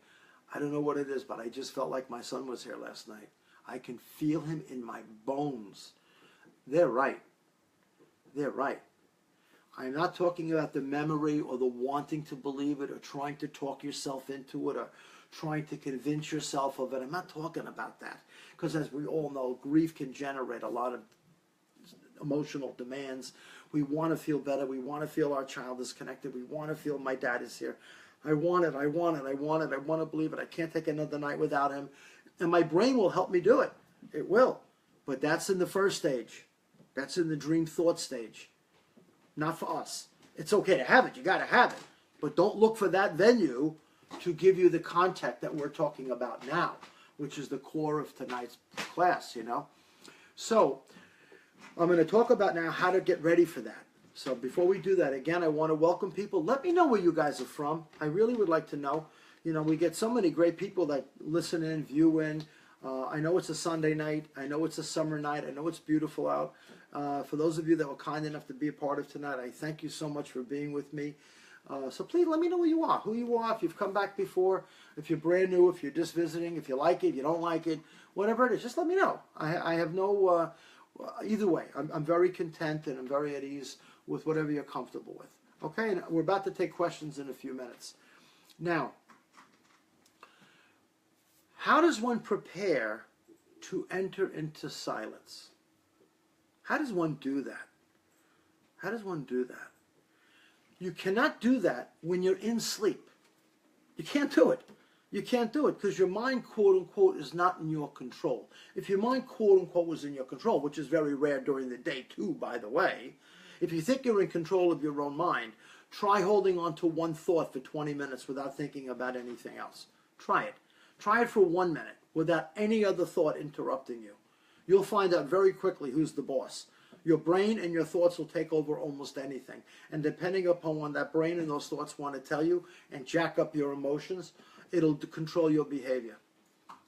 I don't know what it is, but I just felt like my son was here last night. I can feel him in my bones. They're right. They're right. I'm not talking about the memory or the wanting to believe it or trying to talk yourself into it or trying to convince yourself of it. I'm not talking about that. Because as we all know, grief can generate a lot of emotional demands. We want to feel better. We want to feel our child is connected. We want to feel my dad is here. I want it. I want it. I want it. I want to believe it. I can't take another night without him. And my brain will help me do it. It will. But that's in the first stage. That's in the dream thought stage. Not for us. It's okay to have it. You got to have it. But don't look for that venue to give you the contact that we're talking about now, which is the core of tonight's class, you know. So I'm going to talk about now how to get ready for that. So before we do that, again, I want to welcome people. Let me know where you guys are from. I really would like to know. You know, we get so many great people that listen in, view in. I know it's a Sunday night. I know it's a summer night. I know it's beautiful out. For those of you that were kind enough to be a part of tonight, I thank you so much for being with me. So please let me know who you are, if you've come back before, if you're brand new, if you're just visiting, if you like it, you don't like it, whatever it is, just let me know. I have no, either way, I'm very content and I'm very at ease with whatever you're comfortable with. Okay, and we're about to take questions in a few minutes. Now, How does one prepare to enter into silence? How does one do that? How does one do that? You cannot do that when you're in sleep. You can't do it. You can't do it because your mind, quote unquote, is not in your control. If your mind, quote unquote, was in your control, which is very rare during the day too, by the way, if you think you're in control of your own mind, try holding on to one thought for 20 minutes without thinking about anything else. Try it. Try it for 1 minute without any other thought interrupting you. You'll find out very quickly who's the boss. Your brain and your thoughts will take over almost anything. And depending upon what that brain and those thoughts want to tell you and jack up your emotions, it'll control your behavior.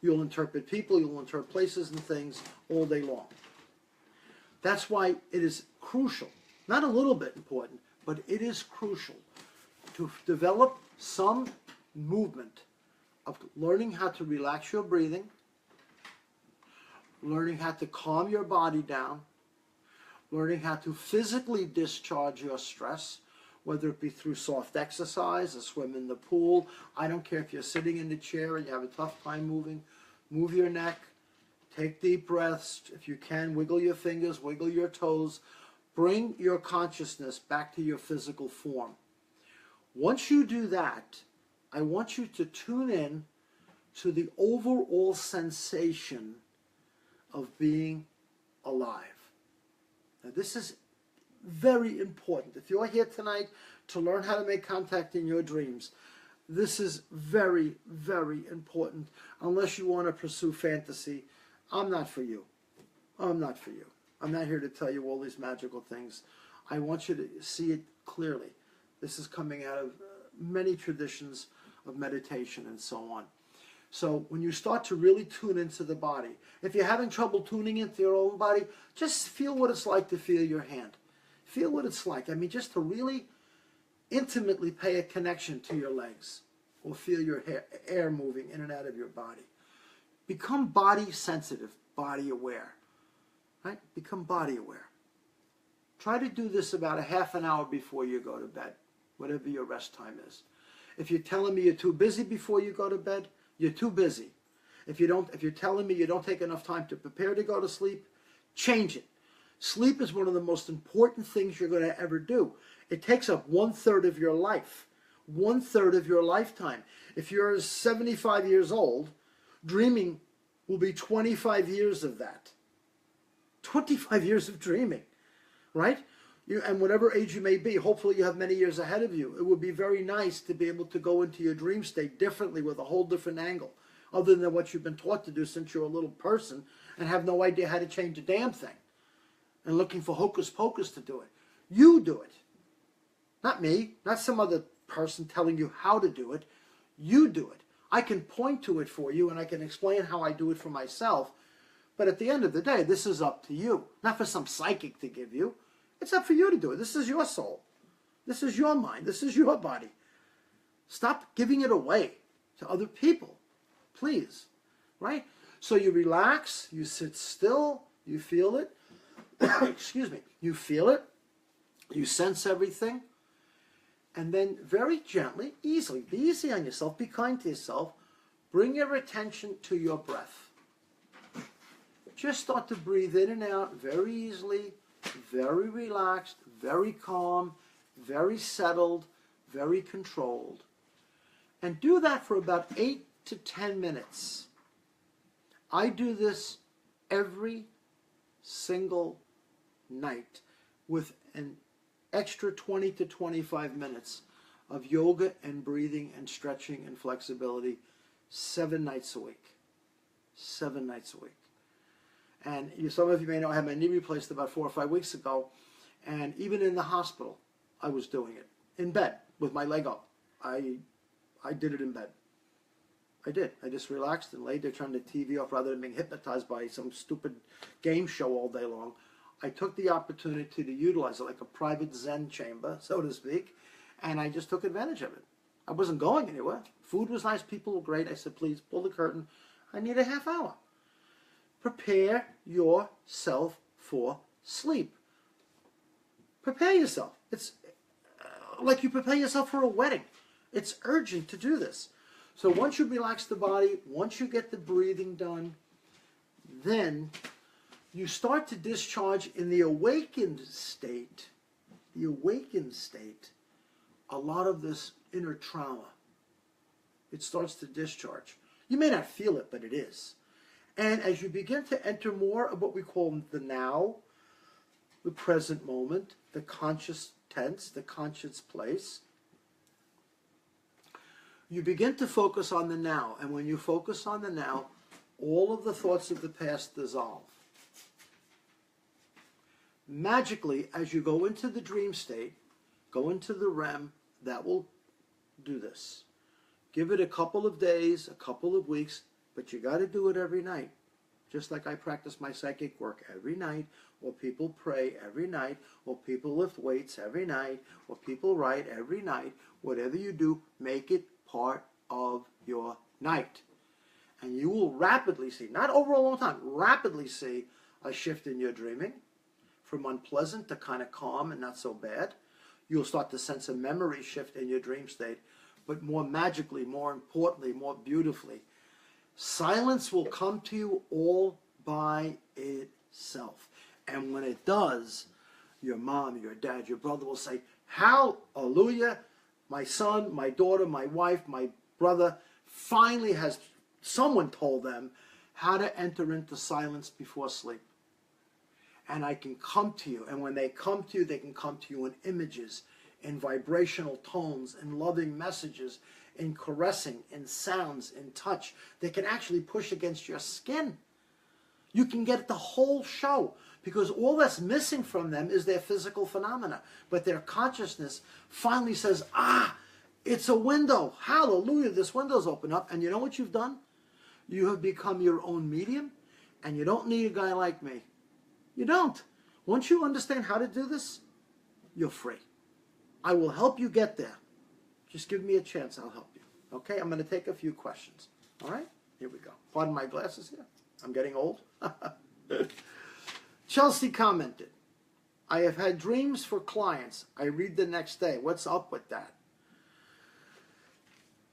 You'll interpret people, you'll interpret places and things all day long. That's why it is crucial, not a little bit important, but it is crucial to develop some movement of learning how to relax your breathing, learning how to calm your body down, learning how to physically discharge your stress, whether it be through soft exercise, a swim in the pool. I don't care if you're sitting in the chair and you have a tough time moving. Move your neck, take deep breaths. If you can, wiggle your fingers, wiggle your toes. Bring your consciousness back to your physical form. Once you do that, I want you to tune in to the overall sensation of being alive. Now, this is very important. If you're here tonight to learn how to make contact in your dreams, this is very, very important. Unless you want to pursue fantasy, I'm not for you. I'm not for you. I'm not here to tell you all these magical things. I want you to see it clearly. This is coming out of many traditions of meditation and so on. So when you start to really tune into the body, if you're having trouble tuning into your own body, just feel what it's like to feel your hand. Feel what it's like. I mean, just to really intimately pay a connection to your legs or feel your air moving in and out of your body. Become body sensitive, body aware. Right? Become body aware. Try to do this about a half an hour before you go to bed, whatever your rest time is. If you're telling me you're too busy before you go to bed, you're too busy. If you're telling me you don't take enough time to prepare to go to sleep, change it. Sleep is one of the most important things you're going to ever do. It takes up 1/3 of your life, 1/3 of your lifetime. If you're 75 years old, dreaming will be 25 years of that. 25 years of dreaming, right? And whatever age you may be, hopefully you have many years ahead of you. It would be very nice to be able to go into your dream state differently with a whole different angle, other than what you've been taught to do since you're a little person and have no idea how to change a damn thing and looking for hocus pocus to do it. You do it. Not me, not some other person telling you how to do it. You do it. I can point to it for you and I can explain how I do it for myself, but at the end of the day, this is up to you, not for some psychic to give you. It's up for you to do it. This is your soul. This is your mind. This is your body. Stop giving it away to other people, please, right? So you relax, you sit still, you feel it. Excuse me. You feel it. You sense everything. And then very gently, easily, be easy on yourself, be kind to yourself. Bring your attention to your breath. Just start to breathe in and out very easily, very relaxed, very calm, very settled, very controlled. And do that for about 8 to 10 minutes. I do this every single night with an extra 20 to 25 minutes of yoga and breathing and stretching and flexibility 7 nights a week. 7 nights a week. And some of you may know I had my knee replaced about 4 or 5 weeks ago, and even in the hospital, I was doing it in bed with my leg up. I did it in bed. I did. I just relaxed and laid there turning the TV off rather than being hypnotized by some stupid game show all day long. I took the opportunity to utilize it like a private Zen chamber, so to speak, and I just took advantage of it. I wasn't going anywhere. Food was nice. People were great. I said, please pull the curtain. I need a half hour. Prepare yourself for sleep. Prepare yourself. It's like you prepare yourself for a wedding. It's urgent to do this. So once you relax the body, once you get the breathing done, then you start to discharge in the awakened state, a lot of this inner trauma. It starts to discharge. You may not feel it, but it is. And as you begin to enter more of what we call the now, the present moment, the conscious tense, the conscious place, you begin to focus on the now. And when you focus on the now, all of the thoughts of the past dissolve. Magically, as you go into the dream state, go into the REM, that will do this. Give it a couple of days, a couple of weeks, but you got to do it every night. Just like I practice my psychic work every night, or people pray every night, or people lift weights every night, or people write every night. Whatever you do, make it part of your night. And you will rapidly see, not over a long time, rapidly see a shift in your dreaming from unpleasant to kind of calm and not so bad. You'll start to sense a memory shift in your dream state, but more magically, more importantly, more beautifully, silence will come to you all by itself. And when it does, your mom, your dad, your brother will say, hallelujah, my son, my daughter, my wife, my brother finally has someone told them how to enter into silence before sleep. And I can come to you. And when they come to you, they can come to you in images, in vibrational tones, in loving messages, in caressing, in sounds, in touch. They can actually push against your skin. You can get the whole show, because all that's missing from them is their physical phenomena. But their consciousness finally says, it's a window. Hallelujah, this window's open up. And you know what you've done? You have become your own medium, and you don't need a guy like me. You don't. Once you understand how to do this, you're free. I will help you get there. Just give me a chance, I'll help you. Okay, I'm going to take a few questions. All right, here we go. Pardon my glasses here. I'm getting old. Chelsea commented, I have had dreams for clients. I read the next day. What's up with that?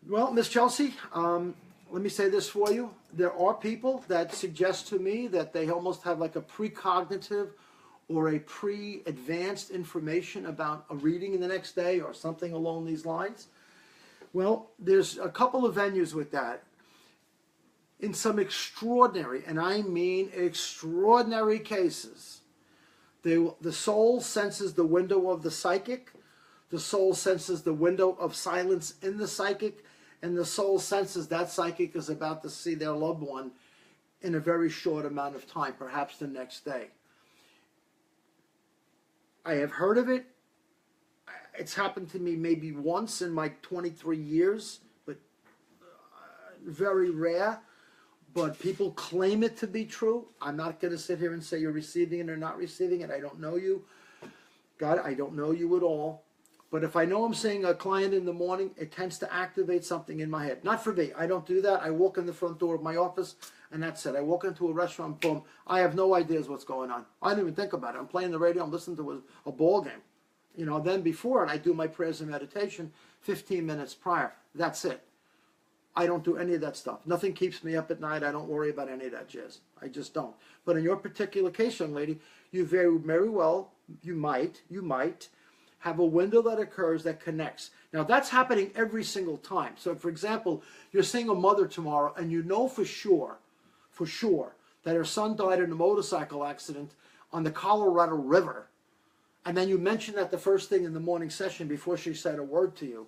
Well, Miss Chelsea, let me say this for you. There are people that suggest to me that they almost have like a precognitive or a pre-advanced information about a reading in the next day or something along these lines. Well, there's a couple of venues with that. In some extraordinary, and I mean extraordinary cases, the soul senses the window of the psychic, the soul senses the window of silence in the psychic, and the soul senses that psychic is about to see their loved one in a very short amount of time, perhaps the next day. I have heard of it. It's happened to me maybe once in my 23 years, but very rare. But people claim it to be true. I'm not going to sit here and say you're receiving it or not receiving it. I don't know you. God, I don't know you at all. But if I know I'm seeing a client in the morning, it tends to activate something in my head. Not for me. I don't do that. I walk in the front door of my office, and that's it. I walk into a restaurant, boom. I have no ideas what's going on. I don't even think about it. I'm playing the radio. I'm listening to a ball game. You know, then before it, I do my prayers and meditation 15 minutes prior. That's it. I don't do any of that stuff. Nothing keeps me up at night. I don't worry about any of that jazz. I just don't. But in your particular case, young lady, you very well, you might have a window that occurs that connects. Now, that's happening every single time. So, for example, you're seeing a mother tomorrow, and you know for sure, that her son died in a motorcycle accident on the Colorado River, and then you mention that the first thing in the morning session before she said a word to you.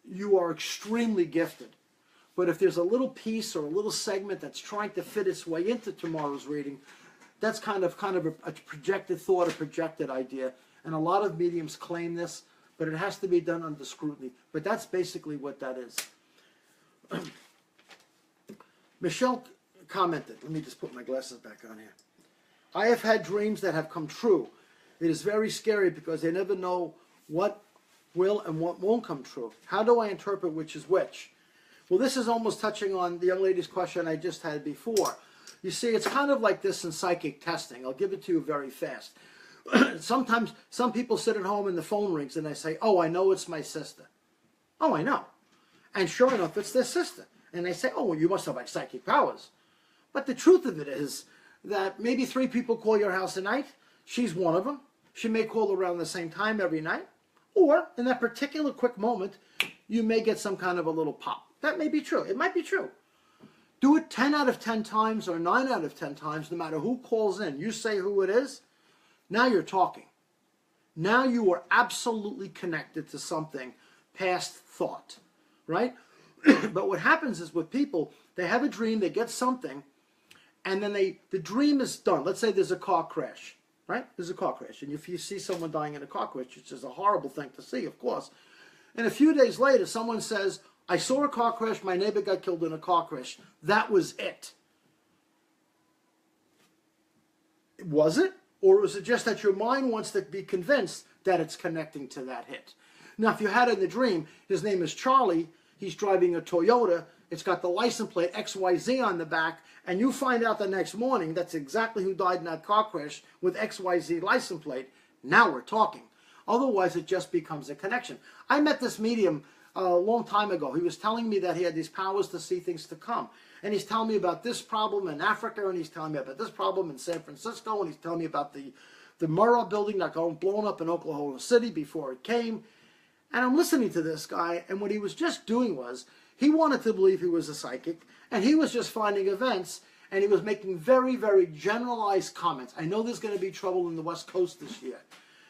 You are extremely gifted. But if there's a little piece or a little segment that's trying to fit its way into tomorrow's reading, that's kind of a projected thought, a projected idea. And a lot of mediums claim this, but it has to be done under scrutiny. But that's basically what that is. Michelle commented, let me just put my glasses back on here. I have had dreams that have come true. It is very scary because they never know what will and what won't come true. How do I interpret which is which? Well, this is almost touching on the young lady's question I just had before. You see, it's kind of like this in psychic testing. I'll give it to you very fast. Sometimes some people sit at home and the phone rings and they say, oh, I know it's my sister. Oh, I know. And sure enough, it's their sister. And they say, oh, well, you must have like psychic powers. But the truth of it is that maybe 3 people call your house a night. She's one of them. She may call around the same time every night. Or in that particular quick moment, you may get some kind of a little pop. That may be true. It might be true. Do it 10 out of 10 times or 9 out of 10 times, no matter who calls in. You say who it is. Now you're talking. Now you are absolutely connected to something past thought, right? But what happens is with people, they have a dream, they get something, and then the dream is done. Let's say there's a car crash, right? There's a car crash, and if you see someone dying in a car crash, which is a horrible thing to see, of course, and a few days later, someone says, I saw a car crash, my neighbor got killed in a car crash. That was it. Was it? Or was it just that your mind wants to be convinced that it's connecting to that hit? Now, if you had in the dream, his name is Charlie, he's driving a Toyota, it's got the license plate XYZ on the back, and you find out the next morning that's exactly who died in that car crash with XYZ license plate, now we're talking. Otherwise, it just becomes a connection. I met this medium a long time ago. He was telling me that he had these powers to see things to come. And he's telling me about this problem in Africa, and he's telling me about this problem in San Francisco, and he's telling me about the Murrah building that got blown up in Oklahoma City before it came. And I'm listening to this guy, and what he was just doing was, he wanted to believe he was a psychic, and he was just finding events, and he was making very, very generalized comments. I know there's going to be trouble in the West Coast this year.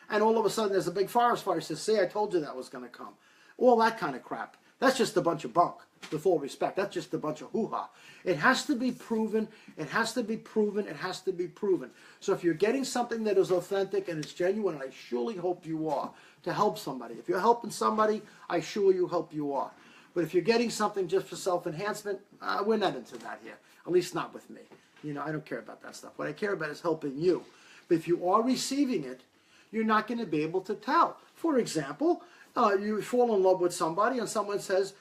And all of a sudden, there's a big forest fire. He says, see, I told you that was going to come. All that kind of crap. That's just a bunch of bunk, with all respect. That's just a bunch of hoo-ha. It has to be proven. It has to be proven. It has to be proven. So if you're getting something that is authentic and it's genuine, and I surely hope you are, to help somebody. If you're helping somebody, I sure you hope you are. But if you're getting something just for self-enhancement, we're not into that here. At least not with me. You know, I don't care about that stuff. What I care about is helping you. But if you are receiving it, you're not going to be able to tell. For example, you fall in love with somebody and someone says,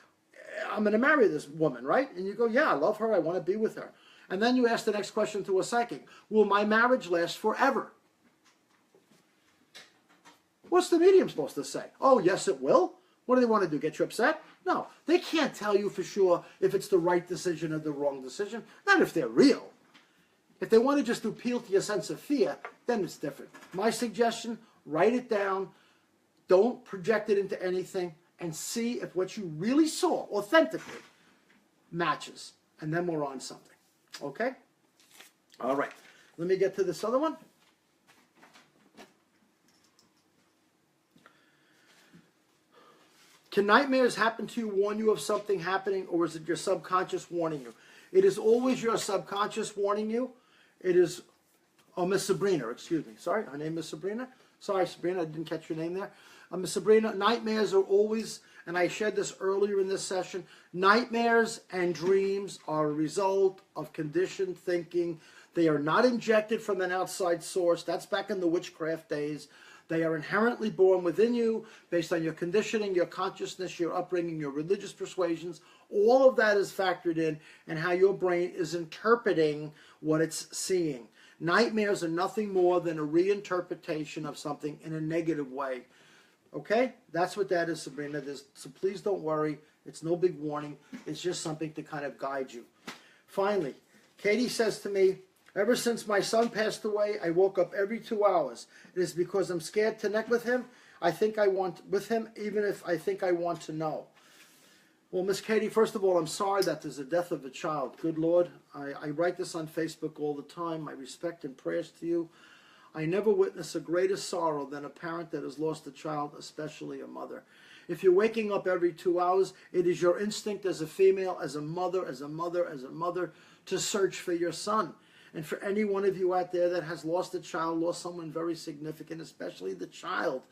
I'm going to marry this woman, right? And you go, yeah, I love her. I want to be with her. And then you ask the next question to a psychic. Will my marriage last forever? What's the medium supposed to say? Oh, yes, it will. What do they want to do, get you upset? No, they can't tell you for sure if it's the right decision or the wrong decision. Not if they're real. If they want to just appeal to your sense of fear, then it's different. My suggestion, write it down. Don't project it into anything, and see if what you really saw authentically matches. And then we're on something. Okay? All right. Let me get to this other one. Can nightmares happen to you, warn you of something happening, or is it your subconscious warning you? It is always your subconscious warning you. It is, oh, Miss Sabrina, excuse me. Sorry, her name is Sabrina. Sorry, Sabrina, I didn't catch your name there. Miss Sabrina, nightmares are always, and I shared this earlier in this session, nightmares and dreams are a result of conditioned thinking. They are not injected from an outside source. That's back in the witchcraft days. They are inherently born within you based on your conditioning, your consciousness, your upbringing, your religious persuasions. All of that is factored in and how your brain is interpreting what it's seeing. Nightmares are nothing more than a reinterpretation of something in a negative way. Okay? That's what that is, Sabrina. So please don't worry. It's no big warning. It's just something to kind of guide you. Finally, Katie says to me, ever since my son passed away, I woke up every 2 hours. It is because I'm scared to connect with him. I think I want with him, even if I think I want to know. Well, Miss Katie, first of all, I'm sorry that there's a death of a child. Good Lord, I write this on Facebook all the time. My respect and prayers to you. I never witnessed a greater sorrow than a parent that has lost a child, especially a mother. If you're waking up every 2 hours, it is your instinct as a female, as a mother, to search for your son. And for any one of you out there that has lost a child, lost someone very significant, especially the child,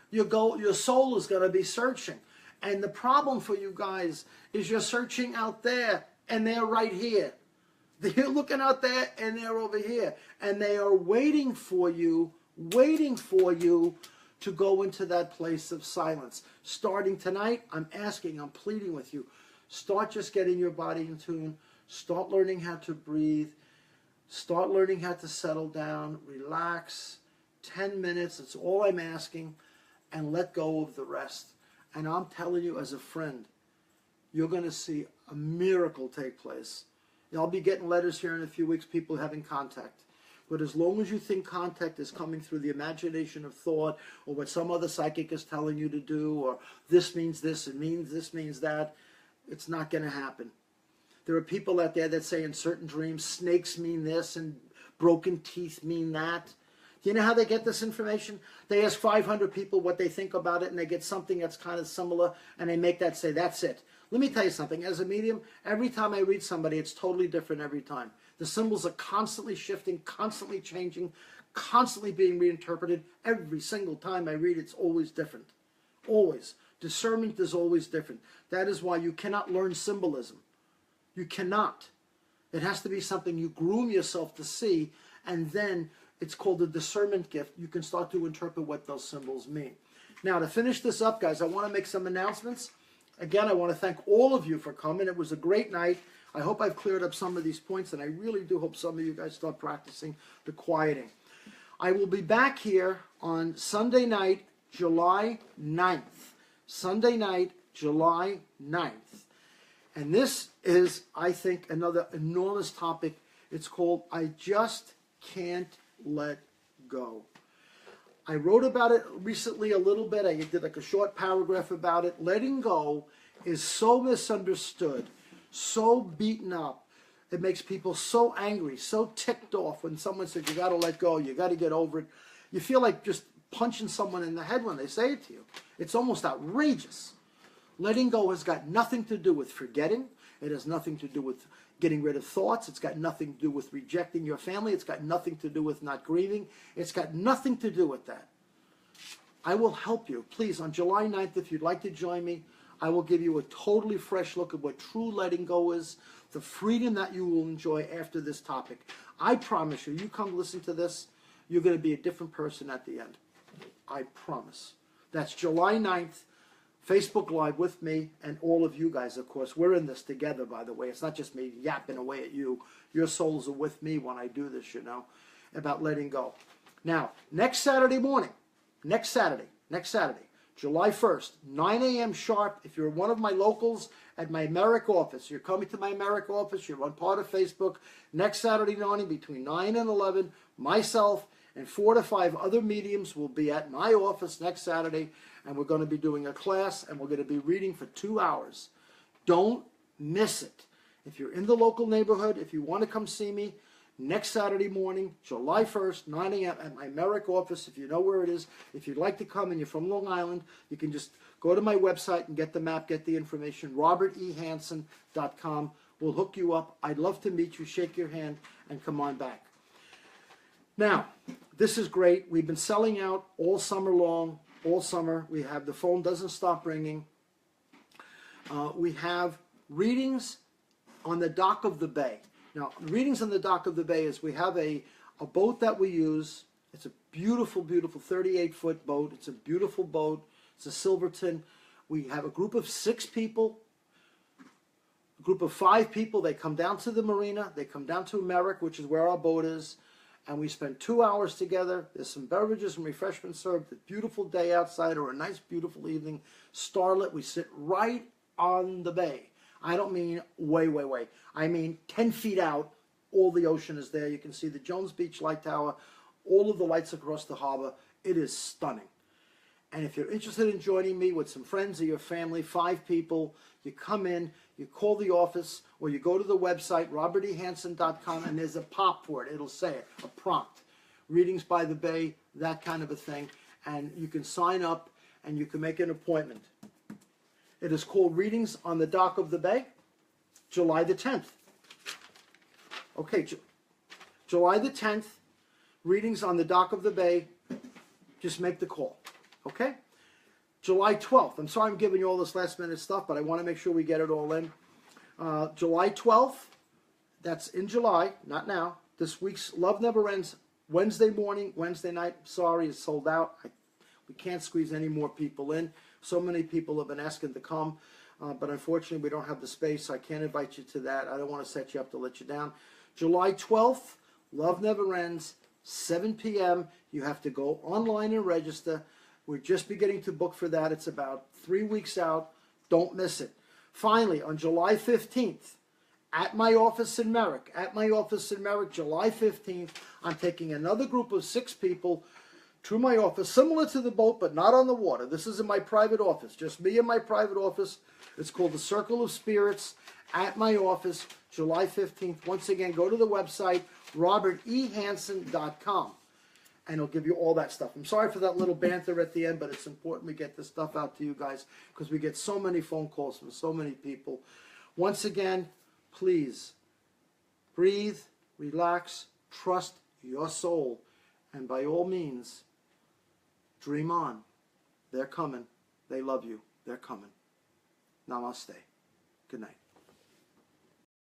your soul is going to be searching. And the problem for you guys is you're searching out there, and they're right here. They're looking out there, and they're over here. And they are waiting for you to go into that place of silence. Starting tonight, I'm pleading with you, start just getting your body in tune. Start learning how to breathe. Start learning how to settle down, relax, 10 minutes, that's all I'm asking, and let go of the rest. And I'm telling you as a friend, you're going to see a miracle take place. I'll be getting letters here in a few weeks, people having contact. But as long as you think contact is coming through the imagination of thought, or what some other psychic is telling you to do, or this means this, it means this means that, it's not going to happen. There are people out there that say in certain dreams, snakes mean this and broken teeth mean that. Do you know how they get this information? They ask 500 people what they think about it, and they get something that's kind of similar, and they make that say, that's it. Let me tell you something. As a medium, every time I read somebody, it's totally different every time. The symbols are constantly shifting, constantly changing, constantly being reinterpreted. Every single time I read, it's always different. Always. Discernment is always different. That is why you cannot learn symbolism. You cannot. It has to be something you groom yourself to see, and then it's called a discernment gift. You can start to interpret what those symbols mean. Now, to finish this up, guys, I want to make some announcements. Again, I want to thank all of you for coming. It was a great night. I hope I've cleared up some of these points, and I really do hope some of you guys start practicing the quieting. I will be back here on Sunday night, July 9th. Sunday night, July 9th. And this is, I think, another enormous topic. It's called I Just Can't Let Go. I wrote about it recently a little bit. I did like a short paragraph about it. Letting go is so misunderstood, so beaten up. It makes people so angry, so ticked off when someone says, you got to let go, you got to get over it. You feel like just punching someone in the head when they say it to you. It's almost outrageous. Letting go has got nothing to do with forgetting. It has nothing to do with getting rid of thoughts. It's got nothing to do with rejecting your family. It's got nothing to do with not grieving. It's got nothing to do with that. I will help you. Please, on July 9th, if you'd like to join me, I will give you a totally fresh look at what true letting go is, the freedom that you will enjoy after this topic. I promise you, you come listen to this, you're going to be a different person at the end. I promise. That's July 9th. Facebook Live with me and all of you guys, of course. We're in this together, by the way. It's not just me yapping away at you. Your souls are with me when I do this, you know, about letting go. Now, next Saturday morning, next Saturday, July 1st, 9 a.m. sharp, if you're one of my locals at my Merrick office, you're coming to my Merrick office, you're on part of Facebook, next Saturday morning between 9 and 11, myself and 4 to 5 other mediums will be at my office next Saturday, and we're going to be doing a class, and we're going to be reading for 2 hours. Don't miss it. If you're in the local neighborhood, if you want to come see me, next Saturday morning, July 1st, 9 a.m. at my Merrick office, if you know where it is. If you'd like to come and you're from Long Island, you can just go to my website and get the map, get the information, robertehansen.com. We'll hook you up. I'd love to meet you, shake your hand, and come on back. Now, this is great. We've been selling out all summer long, all summer. We have the phone doesn't stop ringing. We have readings on the dock of the bay. Now, readings on the dock of the bay is we have a boat that we use. It's a beautiful, beautiful 38-foot boat. It's a beautiful boat. It's a Silverton. We have a group of 6 people, a group of 5 people. They come down to the marina. They come down to Merrick, which is where our boat is. And we spend 2 hours together. There's some beverages and refreshments served. A beautiful day outside or a nice, beautiful evening. Starlit. We sit right on the bay. I don't mean way, way, way. I mean 10 feet out. All the ocean is there. You can see the Jones Beach Light Tower. All of the lights across the harbor. It is stunning. And if you're interested in joining me with some friends or your family, 5 people, you come in, you call the office, or you go to the website, robertehansen.com, and there's a pop for it. It'll say it, a prompt. Readings by the Bay, that kind of a thing. And you can sign up, and you can make an appointment. It is called Readings on the Dock of the Bay, July the 10th. Okay, July the 10th, Readings on the Dock of the Bay. Just make the call. Okay? July 12th. I'm sorry I'm giving you all this last minute stuff, but I want to make sure we get it all in. July 12th, that's in July, not now. This week's Love Never Ends, Wednesday morning, Wednesday night. Sorry, it's sold out. We can't squeeze any more people in. So many people have been asking to come, but unfortunately we don't have the space, so I can't invite you to that. I don't want to set you up to let you down. July 12th, Love Never Ends, 7 p.m. You have to go online and register. We're just beginning to book for that. It's about 3 weeks out. Don't miss it. Finally, on July 15th, at my office in Merrick, July 15th, I'm taking another group of 6 people to my office, similar to the boat, but not on the water. This is in my private office, just me in my private office. It's called the Circle of Spirits at my office, July 15th. Once again, go to the website, robertehansen.com, and it'll give you all that stuff. I'm sorry for that little banter at the end, but it's important we get this stuff out to you guys because we get so many phone calls from so many people. Once again, please breathe, relax, trust your soul, and by all means, dream on. They're coming. They love you. They're coming. Namaste. Good night.